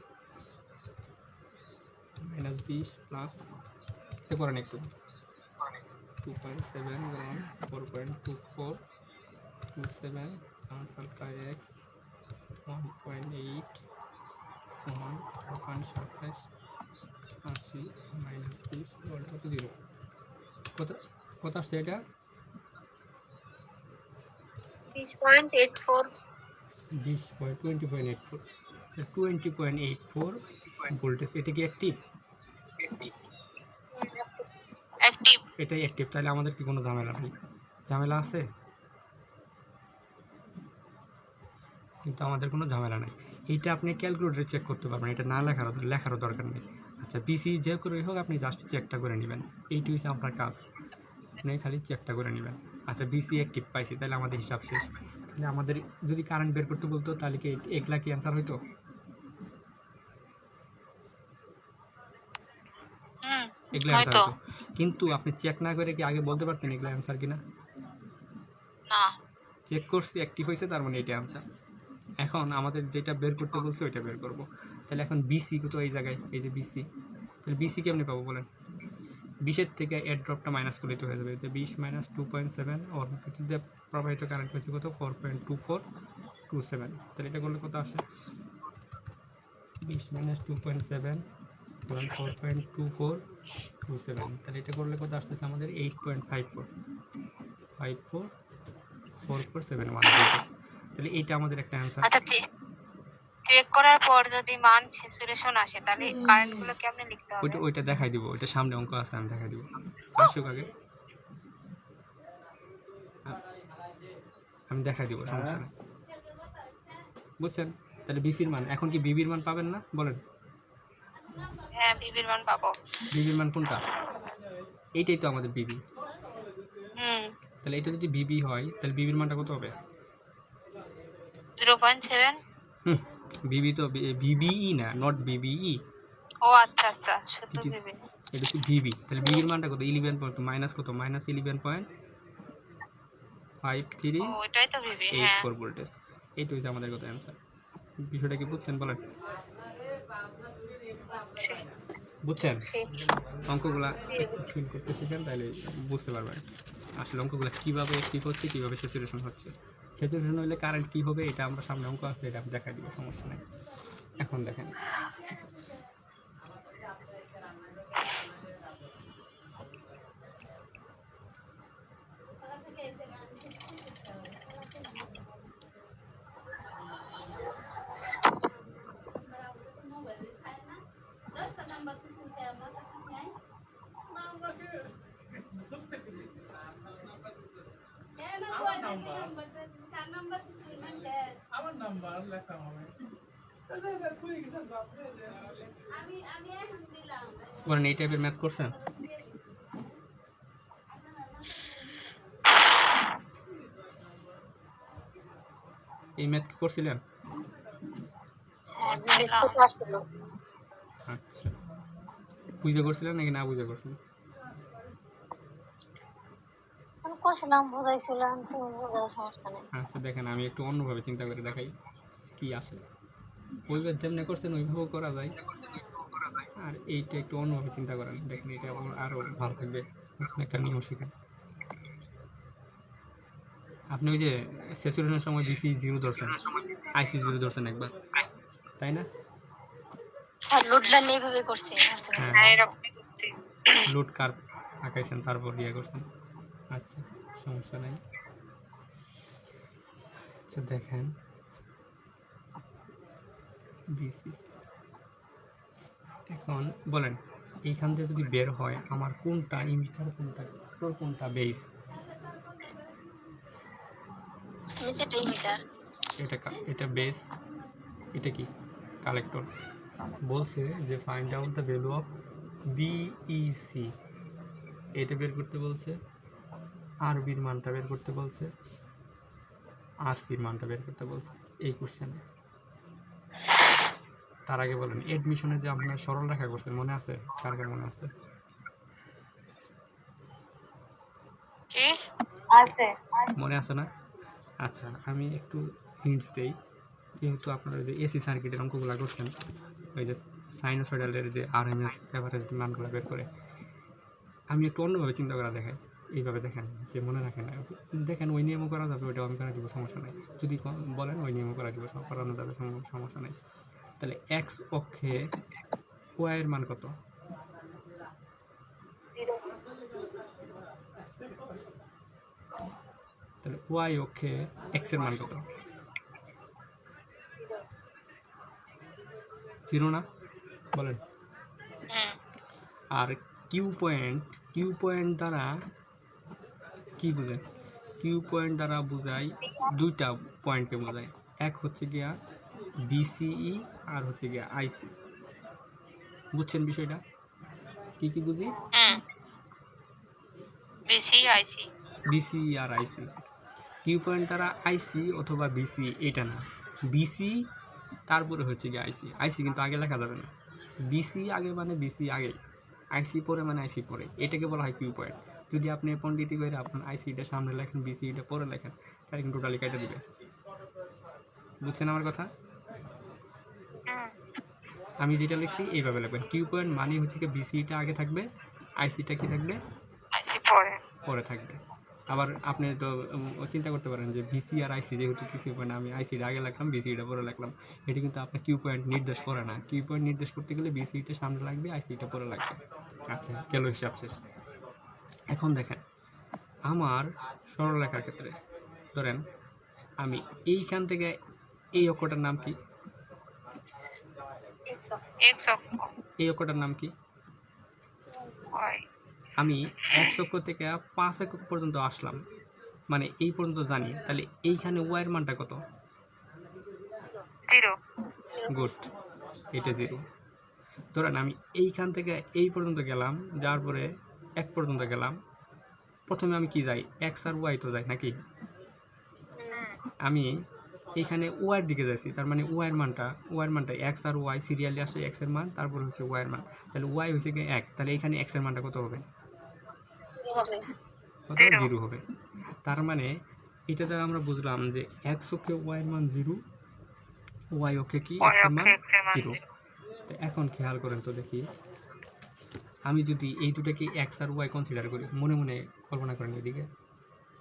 -20 প্লাস এ করেন একটু 2.7 গুণন 4.2427 প্লাস আলফা এক্স 1.8 গুণন 4.2780 মাইনাস 20 ইকুয়াল টু কত? 0। কত কত আসছে এটা? 20.84 20.84 20.84 ভোল্টেজ। এটা কি অ্যাক্টিভ? অ্যাক্টিভ। এটাই অ্যাক্টিভ। তাহলে আমাদের কি কোনো ঝামেলা নেই? ঝামেলা আছে? কিন্তু আমাদের কোনো ঝামেলা নেই। এইটা আপনি ক্যালকুলেটরে চেক করতে পারবেন, এটা না লেখারও দরকার নেই। আচ্ছা, বিসি যে করেই হোক আপনি জাস্ট চেকটা করে নেবেন, এইটুই হচ্ছে আপনার কাজ। আপনি খালি চেকটা করে নেবেন। আচ্ছা, বিসি অ্যাক্টিভ পাইছি, তাহলে আমাদের হিসাব শেষ। তাহলে আমাদের যদি কারেন্ট বের করতে বলতো তাহলে কি এগুলা কি অ্যান্সার হইতো? এগুলো অ্যান্সার হয়তো। হতো। কিন্তু আপনি চেক না করে কি আগে বলতে পারতেন এগুলো অ্যান্সার কিনা? না। চেক করছি অ্যাক্টিভ হয়েছে, তার মানে এটা অ্যান্সার। এখন আমাদের যেটা বের করতে বলছে ওইটা বের করব। তাহলে এখন বিসি কত? এই জায়গায় এই যে বিসি, তাহলে বিসি কেমনি পাবো বলেন? 20-এর থেকে এর ড্রপটা মাইনাস করলে তো হয়ে যাবে। যে 20 মাইনাস 2.7 ওর ভিতরে প্রবাহিত কারেন্ট হচ্ছে কত? 4.2427। তাহলে এটা করলে কত আসে? 20 মাইনাস 2.7 সমান 4.2427। তাহলে এটা করলে কত আসতেছে আমাদের? 8.54 ভোল্টেজ। তাহলে এইটা আমাদের একটা অ্যান্সার। আচ্ছা, চেক করার পর যদি মান স্যাচুরেশন আসে তাহলে কারেন্ট গুলো কেমনে লিখতে হবে? ওইটা দেখাই দিব, ওইটা সামনে অঙ্ক আছে, আমি দেখাই দিব। আসুক আগে, আমি দেখাই দিব, সমস্যা নেই। বুঝছেন? তাহলে বিসির মান এখন কি বিবির মান পাবেন না বলেন? হ্যাঁ, বিবির মান পাবো। বিবির মান কোনটা? এইটাই তো আমাদের বিবি। হুম। তাহলে এটা যদি বিবি হয় তাহলে বিবির মানটা কত হবে? 0.7। হুম, বিবি তো বিবিই না, নট বিবিই। ও আচ্ছা আচ্ছা, শুধু ইট ইজ, বিবি। এটা হচ্ছে ভিবি। তাহলে ভিবির মানটা কত? 11 পয়েন্ট মাইনাস কত? মাইনাস 11.5384 ও, এটাই তো বিবি। হ্যাঁ। ভোল্টেজ। এইটা হচ্ছে আমাদের কত অ্যান্সার। বিষয়টা কি বুঝছেন বলেন? বুঝছেন? অঙ্কগুলা একটু ফিল করতে শিখেন, তাহলে বুঝতে পারবেন আসলে অঙ্কগুলো কীভাবে অ্যাক্টিভ হচ্ছে, কীভাবে স্যাচুরেশন হচ্ছে। স্যাচুরেশন হলে কারেন্ট কী হবে এটা আমরা সামনে অঙ্ক আছে, এটা আমি দেখাই দিব, সমস্যা নেই। এখন দেখেন, বলেন এই টাইপের ম্যাথ করছেন? এই ম্যাথ কি করছিলেন? আচ্ছা, বুঝে করছিলেন নাকি না বুঝে করছেন? করছিলাম, বুঝাইছিলাম, তুমি বুঝাও, সমস্যা নেই। আচ্ছা দেখেন, আমি একটু অন্যভাবে চিন্তা করে দেখাই কি আসে। ওইভাবে যেমনি করছেন ওইভাবেও করা যায়, আর এইটা একটু অন্যভাবে চিন্তা করেন, দেখেন এটা আরও ভালো থাকবে। নতুন একটা নিয়ম শিখেন। আপনি ওই যে স্যাচুরেশনের সময় বিসি জিরো ধরছেন, আইসি জিরো ধরছেন একবার, তাই না? লোড লাইন এইভাবে করছি। হ্যাঁ, লোড কার্ভ আঁকাইছেন, তারপর ইয়ে করছেন। আচ্ছা, সমস্যা নাই। আচ্ছা দেখেন, বিসি এখন বলেন এইখান থেকে যদি বের হয় আমার কোনটা ইমিটার, কোনটা কোনটা বেস? নিচেটাই মিটার। এটা বেস, এটা কি কালেক্টর। বলছে যে find out the value of BEC, এটা বের করতে বলছে, আরবির মানটা বের করতে বলছে, আরসির মানটা বের করতে বলছে এই কোশ্চেনে। তার আগে বলেন এডমিশনে যে আপনার সরল রেখা করছেন মনে আছে? কার কার মনে আছে? কি আছে। মনে আছে না? আচ্ছা আমি একটু হিন্টস দেই। যেহেতু আপনারা যে এসি সার্কিটের অঙ্কগুলো করছেন, ওই যে সাইনোসয়েডালের যে আরএমএস এভারেজ মানগুলো বের করে, আমি একটু অন্যভাবে চিন্তা করা দেখাই। এইভাবে দেখেন যে মনে রাখেন, দেখেন ওই নিয়মও করা যাবে, ওইটাও আমি করে দিব, সমস্যা নেই। যদি বলেন ওই নিয়মও করা দিব, সব করানো যাবে, সমস্যা নেই। তাহলে এক্স অক্ষে ওয়াই এর মান কত? 0। তাহলে ওয়াই অক্ষে এক্স এর মান কত? 0 না? বলেন। আর কিউ পয়েন্ট দ্বারা কি বোঝেন? কিউ পয়েন্ট দ্বারা বোঝায় দুইটা পয়েন্টকে বোঝায়, এক হচ্ছে গিয়া বিসিই আর হচ্ছে গিয়া আইসি। বুঝছেন বিষয়টা? কি কি বুঝি? বিসি আইসি। বিসিই আর আইসি। কিউ পয়েন্ট দ্বারা আইসি অথবা বিসি, এটা না, বিসি তারপরে হচ্ছে গিয়ে আইসি। আইসি কিন্তু আগে লেখা যাবে না, বিসি আগে মানে বিসি আগে, আইসি পরে মানে আইসি পরে, এটাকে বলা হয় কিউ পয়েন্ট। যদি আপনি পণ্ডিতি করে আপনার আইসিটা সামনে লেখেন, বিসিটা পরে লেখেন, তাহলে কিন্তু টোটালি কেটে দিবে। বুঝছেন আমার কথা? আমি যেটা লিখছি এইভাবে লিখবেন, কিউ পয়েন্ট মানে হচ্ছে কি বিসিটা আগে থাকবে, আইসিটা কি থাকবে? আইসি পরে। পরে থাকবে। আবার আপনি তো চিন্তা করতে পারেন যে বিসি আর আইসি যেহেতু কিছু পয়েন্ট, আমি আইসিটা আগে লিখলাম, বিসিটা পরে লিখলাম, এটি কিন্তু আপনার কিউ পয়েন্ট নির্দেশ করে না। কিউ পয়েন্ট নির্দেশ করতে গেলে বিসিটা সামনে লাগবে, আইসিটা পরে লাগবে। আচ্ছা গেল হিসাব শেষ। এখন দেখেন আমার সরলরেখার ক্ষেত্রে ধরেন আমি এইখান থেকে এই অক্ষটার নাম কি? এক্স অক্ষ। এই অক্ষটার নাম কি? ওয়াই। আমি 1 অক্ষ থেকে 5 একক পর্যন্ত আসলাম, মানে এই পর্যন্ত জানি, তাহলে এইখানে ওয়াইয়ের মানটা কত? 0। গুড, এটা 0। ধরেন আমি এইখান থেকে এই পর্যন্ত গেলাম, যার পরে 1 পর্যন্ত গেলাম, প্রথমে আমি কি যাই? এক্স আর ওয়াই তো যাই নাকি? আমি এইখানে ওয়াইয়ের দিকে যাচ্ছি, তার মানে ওয়াইয়ের মানটা এক্স আর ওয়াই সিরিয়ালি আসে, এক্স এর মান তারপর হচ্ছে ওয়াইয়ের মান, তাহলে ওয়াই হচ্ছে কি 1, তাহলে এখানে এক্স এর মানটা কত হবে? কত? 0 হবে। তার মানে এটা দ্বারা আমরা বুঝলাম যে এক্স অক্ষে ওয়াইয়ের মান 0, ওয়াই অক্ষে কি এক্স এর মান 0। তো এখন খেয়াল করেন তো দেখি, আমি যদি এই দুটাকে এক্স আর ওয়াই কনসিডার করি, মনে মনে কল্পনা করেন এদিকে,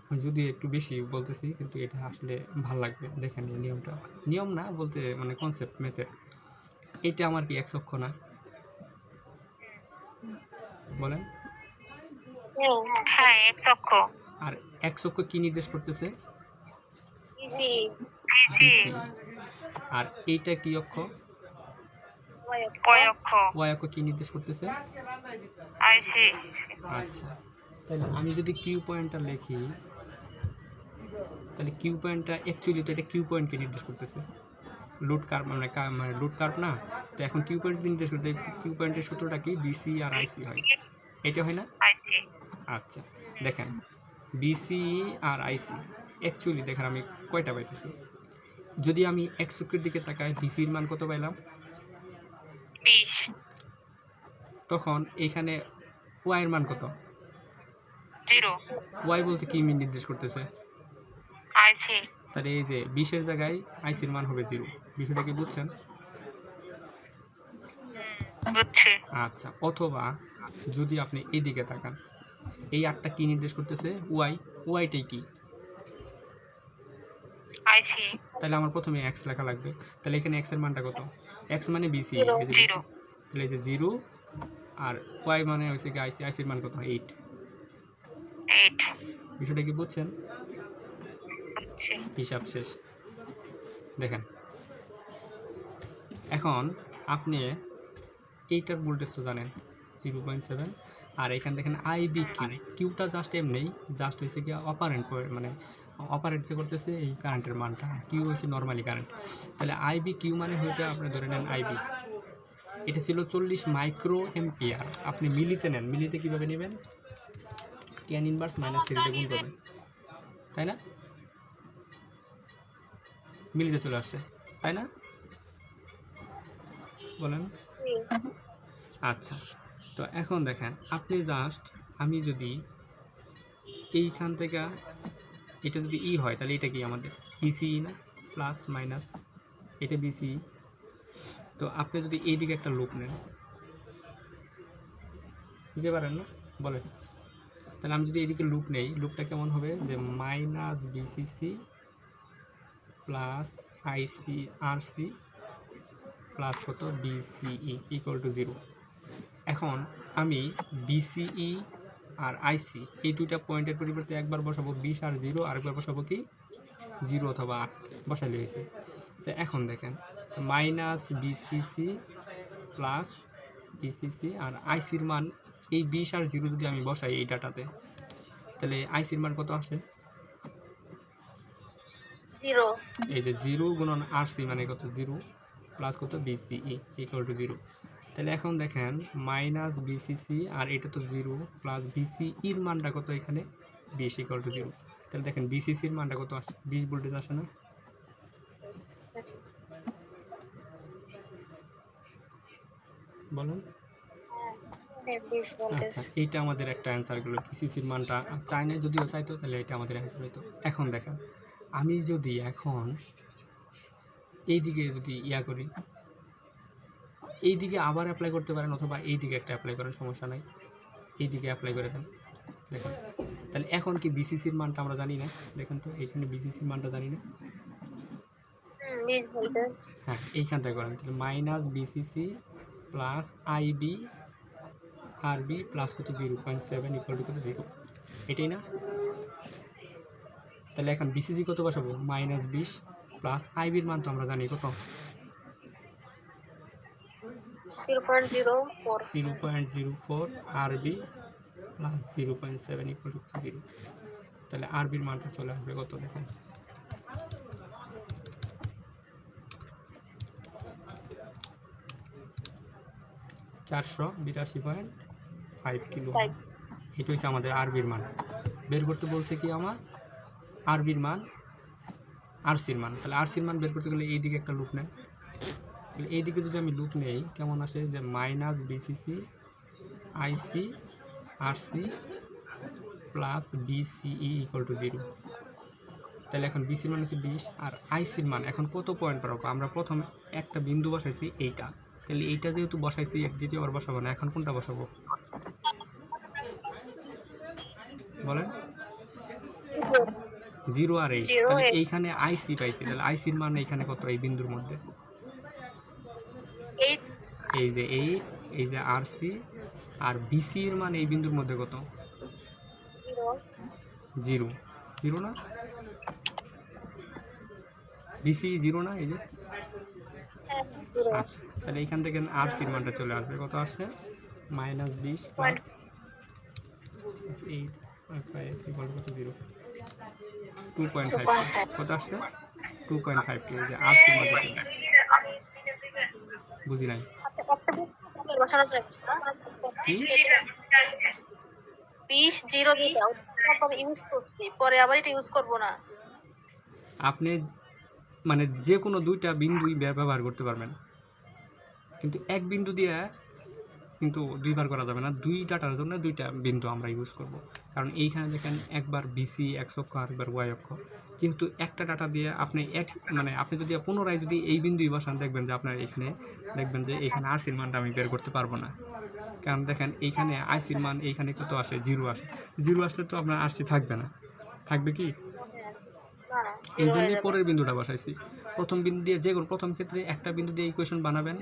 আমি যদি একটু বেশি বলতেছি কিন্তু এটা আসলে ভাল লাগবে দেখেন। এই নিয়মটা, নিয়ম না বলতে মানে কনসেপ্ট মেথে, এটা আমার কি এক্স অক্ষ না? বলেন। হ্যাঁ এক্স অক্ষ। আর এক্স অক্ষ কি নির্দেশ করতেছে? বিসি। বিসি। আর এইটা কি অক্ষ? ওয়াই অক্ষ। ওয়াই অক্ষ কি নির্দেশ করতেছে? আইসি। আচ্ছা, তাহলে আমি যদি কিউ পয়েন্টটা লিখি, তাহলে কিউ পয়েন্টটা অ্যাকচুয়ালি তো এটা কিউ পয়েন্টকে নির্দেশ করতেছে, লুট কার্ভ মানে লুট কার্ভ না। তো এখন কিউ পয়েন্ট যদি নির্দেশ করতে, কিউ পয়েন্টের সূত্রটা কি? বিসি আর আইসি হয়, এটা হয় না? আইসি। আচ্ছা দেখেন, বিসি আর আইসি অ্যাকচুয়ালি দেখেন আমি কয়টা পাইতেছি। যদি আমি এক্স অক্ষের দিকে তাকাই, বিসির মান কত পাইলাম? 20। তখন এইখানে ওয়াইয়ের মান কত? 0। ওয়াই বলতে কি নির্দেশ করতেছে? আইসি। তাহলে এই যে 20-এর জায়গায় আইসির মান হবে 0। বিষয়টা কি বুঝছেন? বুঝছি। আচ্ছা, অথবা যদি আপনি এইদিকে তাকান, এই 8টা কি নির্দেশ করতেছে? ওয়াই। ওয়াইটাই কি? আইসি। তাহলে আমার প্রথমে এক্স লেখা লাগবে, তাহলে এখানে এক্স এর মানটা কত? এক্স মানে বিসি, 0। তাহলে এই যে 0, আর ওয়াই মানে হচ্ছে কি আইসি, আইসির মান কত? 8। 8। বিষয়টা কি বুঝছেন? বুঝছি। হিসাব শেষ। দেখেন এখন আপনি এইটার ভোল্টেজ তো জানেন 0.7, আর এখানে দেখেন আইবি কিউ, কিউটা জাস্ট এমনি জাস্ট হয়েছে কি অপারেন্ট মানে অপারেট যে করতেছে এই কারেন্টের মানটা, কিউ হচ্ছে নর্মালি কারেন্ট। তাহলে আইবি কিউ মানে হইতে আপনি ধরে নেন আইবি, এটা ছিল 40 মাইক্রো এম্পিয়ার। আপনি মিলিতে নেন, মিলিতে কীভাবে নেবেন, tan ইনভার্স মাইনাস 3 দিয়ে গুণ করবেন, তাই না? মিলিতে চলে আসছে, তাই না? বলেন। আচ্ছা, তো এখন দেখেন আপনি জাস্ট, আমি যদি এইখান থেকে এটা যদি ই হয় তাহলে এটা কি আমাদের বিসিই না, প্লাস মাইনাস এটা বিসিই। তো আপনি যদি এইদিকে একটা লুপ নেন, বুঝতে পারেন না? বলেন। তাহলে আমি যদি এইদিকে লুপ নেই, লুপটা কেমন হবে, যে মাইনাস বিসিসি প্লাস আইসি আরসি প্লাস কত বিসিই ইকুয়াল টু 0। এখন আমি বিসিই আর আইসি এই দুইটা পয়েন্টের পরিবর্তে একবার বসাবো 20 আর 0, আরেকবার বসাবো কি 0 অথবা 8 বসাইলে হয়েছে। তো এখন দেখেন মাইনাস বিসিসি প্লাস বিসিসি আর আইসির মান, এই 20 আর 0 যদি আমি বসাই এই ডাটাতে, তাহলে আইসির মান কত আসে, 0। এই যে 0 গুণন আরসি মানে কত 0 প্লাস কত বিসিই ইকুয়াল টু 0। তাহলে এখন দেখেন মাইনাস বিসিসি আর এটা তো 0 প্লাস বিসিইর মানটা কত এখানে 20 ইকুয়াল টু 0। তাহলে দেখেন বিসিসির মানটা কত আসে, 20 ভোল্টেজ আসে না? বলেন। আচ্ছা, এইটা আমাদের একটা অ্যান্সার গেলো, বিসিসির মানটা চায়না যদিও চাইতো তাহলে এটা আমাদের অ্যান্সার হতো। এখন দেখেন আমি যদি এখন এইদিকে যদি ইয়া করি, এইদিকে আবার অ্যাপ্লাই করতে পারেন অথবা এইদিকে একটা অ্যাপ্লাই করেন, সমস্যা নাই, এইদিকে অ্যাপ্লাই করে দেন। দেখেন তাহলে এখন কি বিসিসির মানটা আমরা জানি না, দেখেন তো এইখানে বিসিসির মানটা জানি না। হ্যাঁ, এইখান থেকে করেন, তাহলে মাইনাস বিসিসি প্লাস আইবি আরবি প্লাস কত 0.7 ইকুয়াল টু কত 0, এটাই না? তাহলে এখন বিসিসি কত বসাবো, মাইনাস 20 প্লাস আইবির মান তো আমরা জানি কত 0.04, আরবি প্লাস 0.7 ইকুয়াল টু 0। তাহলে আরবির মানটা চলে আসবে কত, দেখেন 482.5 কিলো। এটা হচ্ছে আমাদের আরবির মান। বের করতে বলছে কি আমার আরবির মান, আরসির মান। তাহলে আরসির মান বের করতে গেলে এইদিকে একটা লুপ নেয়, তাহলে এইদিকে যদি আমি লুপ নেই কেমন আসে, যে minus BCC IC RC plus BCE equal to 0। তাহলে এখন বিসির মান হচ্ছে 20 আর আইসির মান এখন কত পয়েন্ট পাবো, আমরা প্রথম একটা বিন্দু বসাইছি এইটা, তাহলে এইটা যেহেতু বসাইছি এক দ্বিতীয় আর বসাবো না, এখন কোনটা বসাবো বলেন, 0 আর 8। তাহলে এইখানে আইসি পাইছি, তাহলে আইসির মান এইখানে কত, এই বিন্দুর মধ্যে 8। এই যে 8, এই যে আরসি আর বিসি এর মান এই বিন্দুর মধ্যে কত 0, 0 না, বিসি 0 না, এই যে। আচ্ছা, তাহলে এইখান থেকে আরসির মানটা চলে আসবে কত আসছে, মাইনাস 20 প্লাস 8.5 ইকুয়াল টু কত 0, 2.5 কত আসছে 2.5 কে, যে আরসির মানটা চলে। বুঝি নাই কি 20 0 দিটা ইউজ করছি, পরে আবার এটা ইউজ করব না। আপনি মানে যে কোনো দুইটা বিন্দুই ব্যবহার করতে পারবেন, কিন্তু এক বিন্দু দিয়ে কিন্তু দুইবার করা যাবে না, দুই ডাটার জন্য দুইটা বিন্দু আমরা ইউজ করব। কারণ এইখানে দেখেন একবার বিসি এক্স অক্ষ আর একবার ওয়াই অক্ষ, যেহেতু একটা ডাটা দিয়ে আপনি আপনি যদি পুনরায় যদি এই বিন্দুই বসান, দেখবেন যে আপনার এখানে দেখবেন যে এইখানে আরসির মানটা আমি বের করতে পারবো না। কারণ দেখেন এইখানে আইসির মান এইখানে কত আসে, 0 আসে, 0 আসলে তো আপনার আরসি থাকবে না, থাকবে কি? এই জন্যই পরের বিন্দুটা বসাইছি। প্রথম বিন্দু দিয়ে যে কোনো প্রথম ক্ষেত্রে একটা বিন্দু দিয়ে ইকুয়েশন বানাবেন,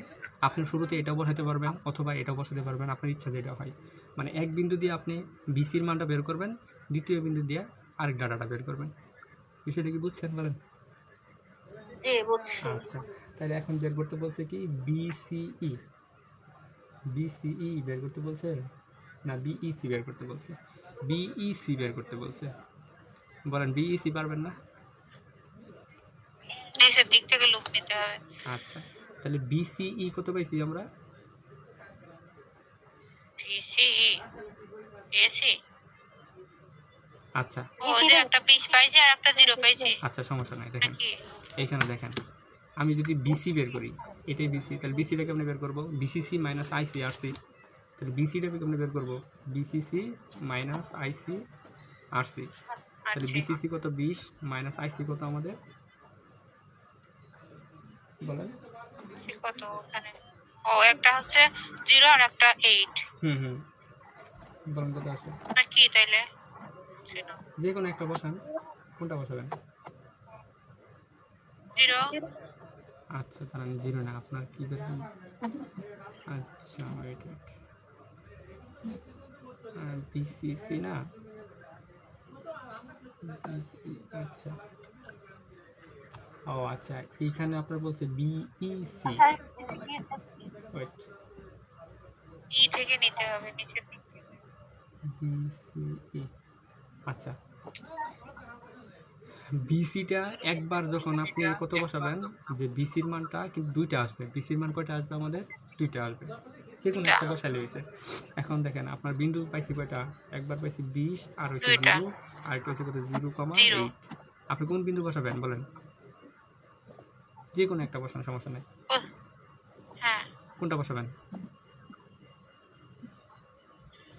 আপনি শুরুতে এটাও বসাতে পারবেন অথবা এটাও বসাতে পারবেন, আপনার ইচ্ছা যেটা হয়। মানে এক বিন্দু দিয়ে আপনি বিসির মানটা বের করবেন, দ্বিতীয় বিন্দু দিয়ে আরেক ডাটাটা বের করবেন। বিষয়টা কি বুঝছেন বলেন? জি বুঝছি। আচ্ছা, তাহলে এখন বের করতে বলছে কি বিসিই, বিসিই বের করতে বলছে না বিইসি বের করতে বলছে, বিইসি বের করতে বলছে। বলেন বিইসি পারবেন না? নিচের দিক থেকে লুপ নিতে হবে। আচ্ছা, তাহলে বিসিই কত পাইছি আমরা? ভিসিই এসি আচ্ছা ও যে একটা 20 পাইছি আর একটা 0 পাইছি আচ্ছা, সমস্যা নাই। দেখেন নাকি? এইখানে দেখেন, আমি যদি বিসি বের করি, এটাই বিসি, তাহলে বিসিটা কেমনে বের করবো? বিসিসি মাইনাস আইসি আরসি, তাহলে বিসিটা কেমনে বের করবো? বিসিসি মাইনাস আইসি আরসি, তাহলে আচ্ছা বিসিসি কত? 20 মাইনাস আইসি কত আমাদের বলেন? কত ওখানে? ও একটা হচ্ছে 0 আর একটা 8 হুম, বলেন কত আসে? নাকি তাইলে? ছিল যে কোনো একটা বসান, কোনটা বসাবেন? 0 আচ্ছা, দাঁড়ান, 0 না, আপনার কি বের করুন? আচ্ছা, ওয়েট বিসিসি না, বিসি, আচ্ছা, ও আচ্ছা, এইখানে আপনার বলছে বিইসি, ওয়েট, ই থেকে নিতে হবে নিচের দিক থেকে। বিসিই, আচ্ছা, বিসিটা একবার যখন আপনি কত বসাবেন, যে বিসির মানটা কিন্তু দুইটা আসবে, বিসির মান কয়টা আসবে আমাদের? দুইটা আসবে, যে কোনো একটা বসাইলে হয়েছে। এখন দেখেন আপনার বিন্দু পাইছি কয়টা? একবার পাইছি 20, আর হয়েছে দুইটা 0, আর একটা হচ্ছে কত? 0,8। 0 আপনি কোন বিন্দু বসাবেন বলেন? যে কোনো একটা বসান, সমস্যা নেই। হ্যাঁ কোনটা বসাবেন?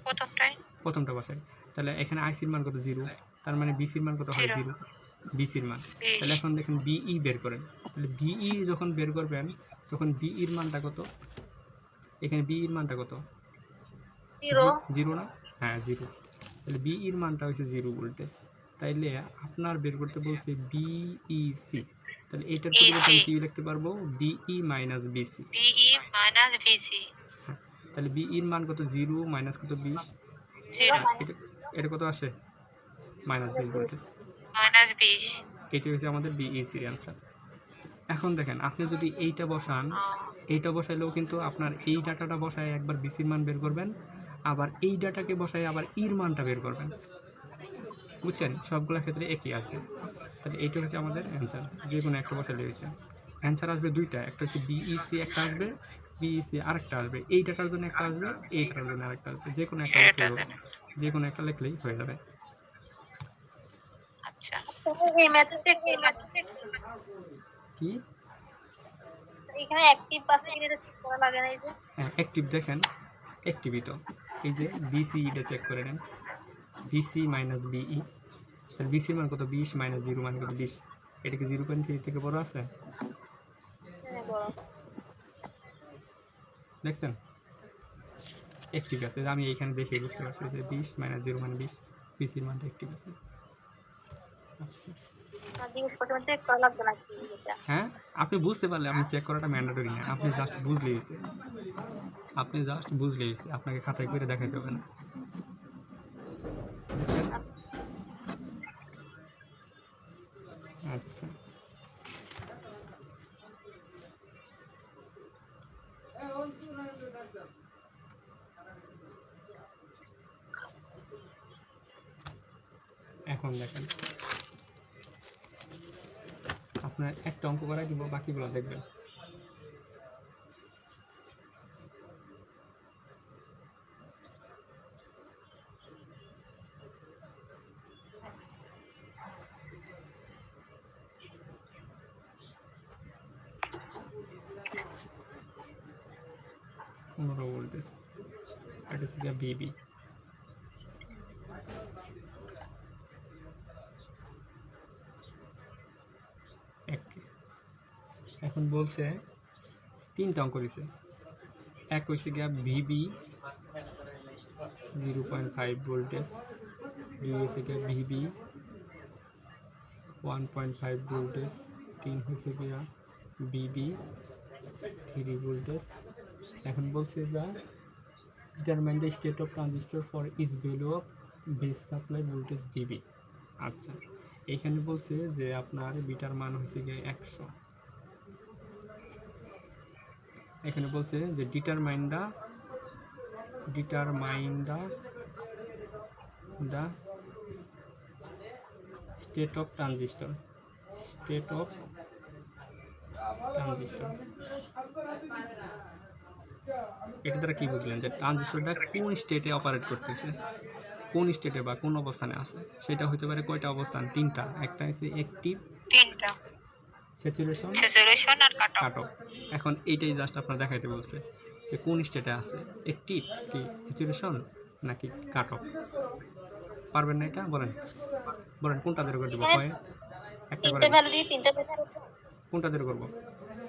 প্রথমটাই প্রথমটা বসাই। তাহলে এখানে আইসির মান কত? 0, তার মানে বিসির মান কত হয়? 0 0, বিসির মান। 20 তাহলে এখন দেখেন বিই বের করেন, তাহলে বিই যখন বের করবেন তখন বিইর মানটা কত? এখানে বিইর মানটা কত? 0 0 না? হ্যাঁ, 0। তাহলে বিইর মানটা হচ্ছে 0 ভোল্টেজ। তাইলে আপনার বের করতে বলছে বিইসি, তাহলে এটার পরিবর্তে এসি আমি কি লিখতে পারবো? BE minus BC. BE minus VC হ্যাঁ, তাহলে বিইর মান কত? 0 মাইনাস কত? 20। 0 এটা এটা কত আসে? Minus 20 voltage. মাইনাস 20 এটি হচ্ছে আমাদের বিইসির অ্যান্সার। এখন দেখেন, আপনি যদি এইটা বসান, এইটা বসাইলেও কিন্তু আপনার এই ডাটাটা বসায় একবার বিসির মান বের করবেন, আবার এই ডাটাকে বসায় আবার ইর মানটা বের করবেন, বুঝছেন? সবগুলো ক্ষেত্রে একই আসবে। তাহলে এইটা হচ্ছে আমাদের অ্যান্সার, যে কোনো একটা বসাইলে হয়েছে। অ্যান্সার আসবে দুইটা, একটা হচ্ছে বিইসি একটা আসবে, বিইসি আরেকটা আসবে, এই ডাটার জন্য একটা আসবে, এই ডাটার জন্য আরেকটা আসবে, যে কোনো একটা লিখলেই হবে, যে কোনো একটা লিখলেই হয়ে যাবে। আচ্ছা এই মেথডে কি? এখানে অ্যাক্টিভ পাস এটা চেক করা লাগে না এই যে হ্যাঁ, অ্যাক্টিভ দেখেন, অ্যাক্টিভই তো, এই যে বিসিইটা চেক করে নেন, বিসি মাইনাস বিই, তাহলে বিসির মান কত? 20 মাইনাস 0 মানে কত? 20। এটা কি 0.3 থেকে বড় আছে? বড় দেখছেন? অ্যাক্টিভ আছে, আমি এইখানে দেখে বুঝতে পারছি যে 20 মাইনাস 0 মানে 20, বিসির মানটা অ্যাক্টিভ আছে। আচ্ছা, জিনিসপত্র চেক করা লাগবে না কি এটা হ্যাঁ, আপনি বুঝতে পারলে আপনি চেক করাটা ম্যান্ডেটরি না, আপনি জাস্ট বুঝলেই হয়েছে, আপনি জাস্ট বুঝলেই হয়েছে, আপনাকে খাতায় করে দেখাইতে হবে না, বুঝছেন? আচ্ছা, এখন দেখেন, আপনার একটা অঙ্ক করাই দিব, বাকিগুলো দেখবেন। পনেরো ভোল্টেজ, এটা হচ্ছে বিবি। এখন বলছে তিনটা অঙ্ক দিছে, এক হয়েছে গিয়া ভিবি 0.5 ভোল্টেজ, দুই হয়েছে গিয়া ভিবি 1.5 ভোল্টেজ, তিন হয়েছে গিয়া বিবি 3 ভোল্টেজ। এখন বলছে যা determine the state of transistor for each value of base supply voltage BB. আচ্ছা, এইখানে বলছে যে আপনার বিটার মান হয়েছে গিয়ে 100। এখানে বলছে যে determine the state of transistor, state of transistor. এটা দ্বারা কি বুঝলেন যে ট্রানজিস্টরটা কোন স্টেটে অপারেট করতেছে, কোন স্টেটে বা কোন অবস্থানে আছে। সেটা হতে পারে কয়টা অবস্থান, তিনটা। একটা হচ্ছে অ্যাক্টিভ, তিনটা, স্যাচুরেশন, স্যাচুরেশন আর কাট অফ। Cut off. এখন এইটাই জাস্ট আপনার দেখাইতে বলছে যে কোন স্টেটে আছে, অ্যাক্টিভ কি স্যাচুরেশন নাকি কাট অফ। পারবেন না এটা? বলেন বলেন কোনটা ধরে করে দেবো? হ্যাঁ, হয় একটা করে তিনটে দিই। ভ্যালু দিয়ে তিনটা ভ্যালু। কোনটা ধরে করবো?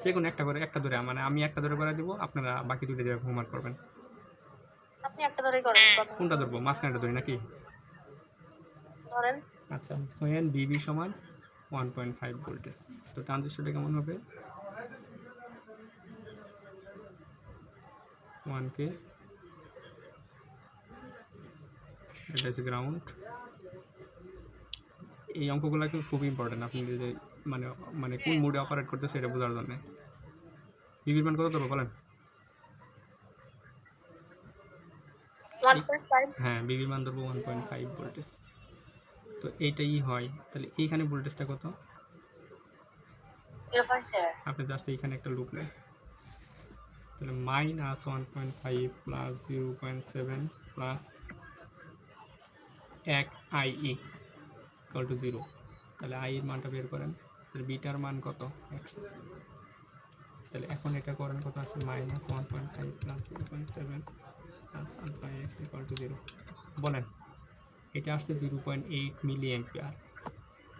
যে কোনো একটা করে, একটা ধরে, মানে আমি একটা ধরে করে দিব, আপনারা বাকি দুটো দিয়ে হোমওয়ার্ক করবেন। আপনি একটা ধরেই করেন প্রথম। কোনটা ধরবো? মাঝখানেটা ধরি নাকি? ধরেন আচ্ছা, when BB সমান 1.5 ভোল্টেজ, তো ট্রানজিস্টরটা কেমন হবে? 1K, এটা হচ্ছে গ্রাউন্ড। এই অঙ্কগুলো কিন্তু খুব ইম্পর্টেন্ট, আপনি যে মানে মানে কোন মোডে অপারেট করতেছে এটা বোঝার জন্য। বিবির মান কত ধরবো বলেন? 1.5। হ্যাঁ, বিবির মান ধরবো 1.5 ভোল্টেজ। তো এইটাই হয়, তাহলে এইখানে ভোল্টেজটা কত? 0.7। আপনি জাস্ট এইখানে একটা লুপ নেন, তাহলে -1.5 plus 0.7 plus 1 IE equal to 0। তাহলে I এর মানটা বের করেন, তাহলে বিটার মান কত? 100। তাহলে এখন এটা করেন, কত আছে? -1.5 plus 0.7 plus alpha X equal to 0। বলেন, এটা আসছে 0.8 মিলি অ্যাম্পিয়ার।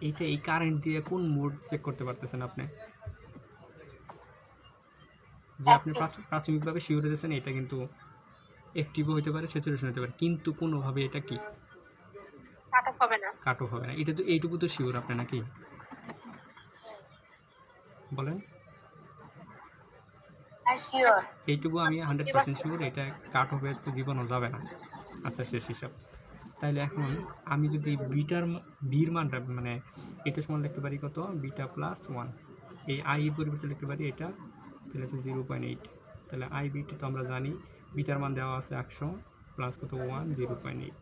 এইটা এই কারেন্ট দিয়ে কোন মোড চেক করতে পারতেছেন আপনি? যে আপনি প্রাথমিকভাবে শিওর হয়েছেন এটা কিন্তু অ্যাক্টিভও হতে পারে, স্যাচুরেশন হতে পারে, কিন্তু কোনোভাবে এটা কি কাট অফ হবে না। কাট অফ হবে না। এটা তো এইটুকু তো শিওর আপনি নাকি? বলেন, আই শিওর। এইটুকু আমি 100% শিওর এটা কাট অফ তো জীবনও যাবে না। আচ্ছা, শেষ হিসাব। তাহলে এখন আমি যদি বির মানটা মানে এটা সমান লিখতে পারি কত? Beta plus 1। এই আই এর পরিবর্তে লিখতে পারি এটা, তাহলে হচ্ছে 0.8। তাহলে আই বিটা তো আমরা জানি, বিটার মান দেওয়া আছে 100 প্লাস কত 1, 0.8।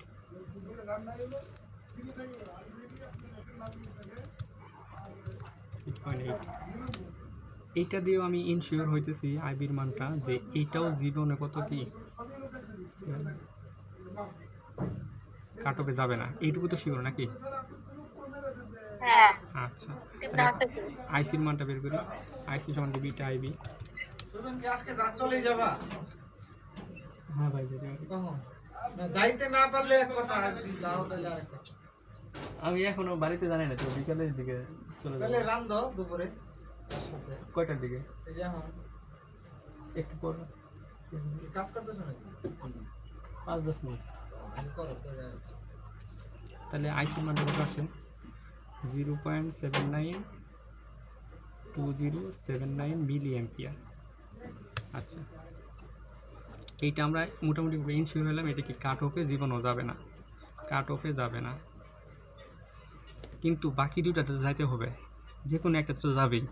এইটা দিয়েও আমি ইনশিওর হইতেছি আইবির মানটা যে এইটাও জীবনে কত কি কাট অফে যাবে না, এইটুকু তো শিওর নাকি? হ্যাঁ, আচ্ছা, তিনটা আছে কি? আইসির মানটা বের করি। আইসি সমান কি বিটা আইবি? সুজন কি আজকে যা চলে যাবা? হ্যাঁ ভাই, যেতে পারি। কখন? না যাইতে না পারলে এক কথা, আর যদি যাও তাহলে আরেক কথা। আমি এখনো বাড়িতে জানি না, তো বিকালের দিকে চলে তাহলে যাবো। রান্ধো দুপুরে তার সাথে। কয়টার দিকে? এই যে এখন একটু পর, কি কাজ করতেছো নাকি? 5-10 মিনিট। করো করে আচ্ছা। তাহলে আইসির মানটা কত আসে? 0.792079 মিলি অ্যাম্পিয়ার। আচ্ছা, এইটা আমরা মোটামুটি ইনশিওর হলাম এটা কি কাট অফে জীবনও যাবে না, কাট অফে যাবে না। কিন্তু বাকি দুটা তো যাইতে হবে, যে কোনো একটা তো যাবেই,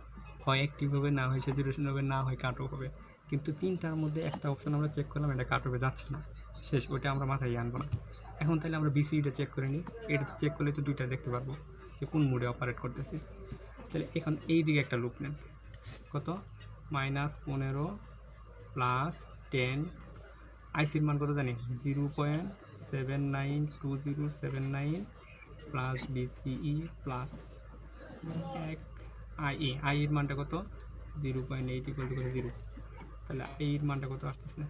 হয় অ্যাক্টিভ হবে, না হয় স্যাচুরেশন হবে, না হয় কাট অফ হবে। কিন্তু তিনটার মধ্যে একটা অপশন আমরা চেক করলাম, এটা কাট অফে যাচ্ছে না, শেষ, ওইটা আমরা মাথায় আনবো না। এখন তাহলে আমরা বিসিডিটা চেক করে নিই। এটা তো চেক করলে তো দুইটা দেখতে পারবো যে কোন মোডে অপারেট করতেছে। তাহলে এখন এই দিকে একটা লুপ নেন, কত? -15 প্লাস 10। আইসির মান কত জানি? 0.792079 প্লাস বিসিই প্লাস 1 আইই। আই এর মানটা কত? 0.8 ইকুয়াল টু 0। তাহলে এই এর মানটা কত আসতেছে?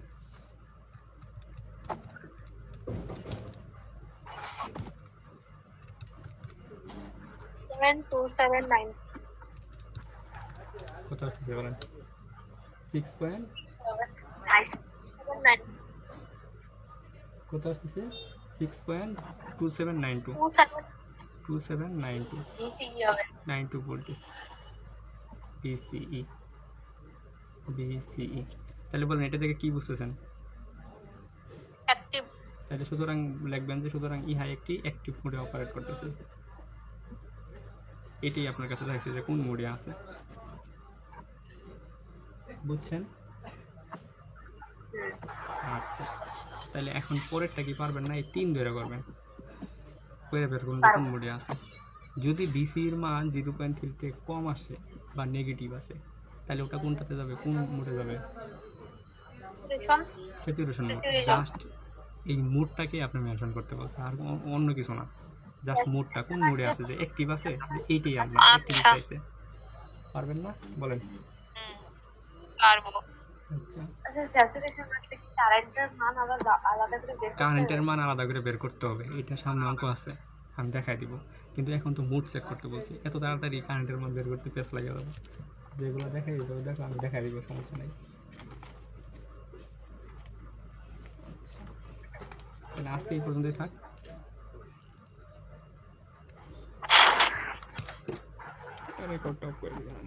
কত আসতেছে বলেন? 6 পয়েন্ট কত আসতেছে? 6.2792 2792 বিসিই হবে। 92 ভোল্টেজ বিসিই। বিসিই তাহলে বলেন এটা থেকে কি বুঝতেছেন? অ্যাক্টিভ। তাহলে সুতরাং লিখবেন যে সুতরাং ইহা একটি অ্যাক্টিভ মোডে অপারেট করতেছে। এটাই আপনার কাছে চাইছে যে কোন মোডে আছে, বুঝছেন? আচ্ছা, তাহলে এখন পরেরটা কি পারবেন না? এই 3 ধরে করবেন, করে বের করুন যে কোন মোডে আছে। যদি বিসির মান 0.3 থেকে কম আসে বা নেগেটিভ আসে, তাহলে ওটা কোনটাতে যাবে, কোন মোডে যাবে? Saturation, saturation mode. saturation, just এই মোডটাকে আপনি মেনশন করতে বলছে, আর অন্য কিছু না। জাস্ট মোডটা কোন মোডে আছে, যে অ্যাক্টিভ আছে, যে এইটাই আপনার অ্যাক্টিভ আচ্ছা। চাইছে। পারবেন না? বলেন। পারবো। আচ্ছা, আচ্ছা স্যাচুরেশন আসলে কি কারেন্টের মান আলাদা আলাদা করে বের করতে কারেন্টের হবে? মান আলাদা করে বের করতে হবে, এটা সামনে অঙ্ক আছে, আমি দেখাই দিব। কিন্তু এখন তো মুড চেক করতে বলছি, এত তাড়াতাড়ি কারেন্টের মান বের করতে পেস লাগে যাবে। যেগুলো দেখাই দিব দেখো, আমি দেখাই দিব, সমস্যা নেই। তাহলে আজকে এই পর্যন্তই থাক। রেকর্ডটা অফ করে দিলাম।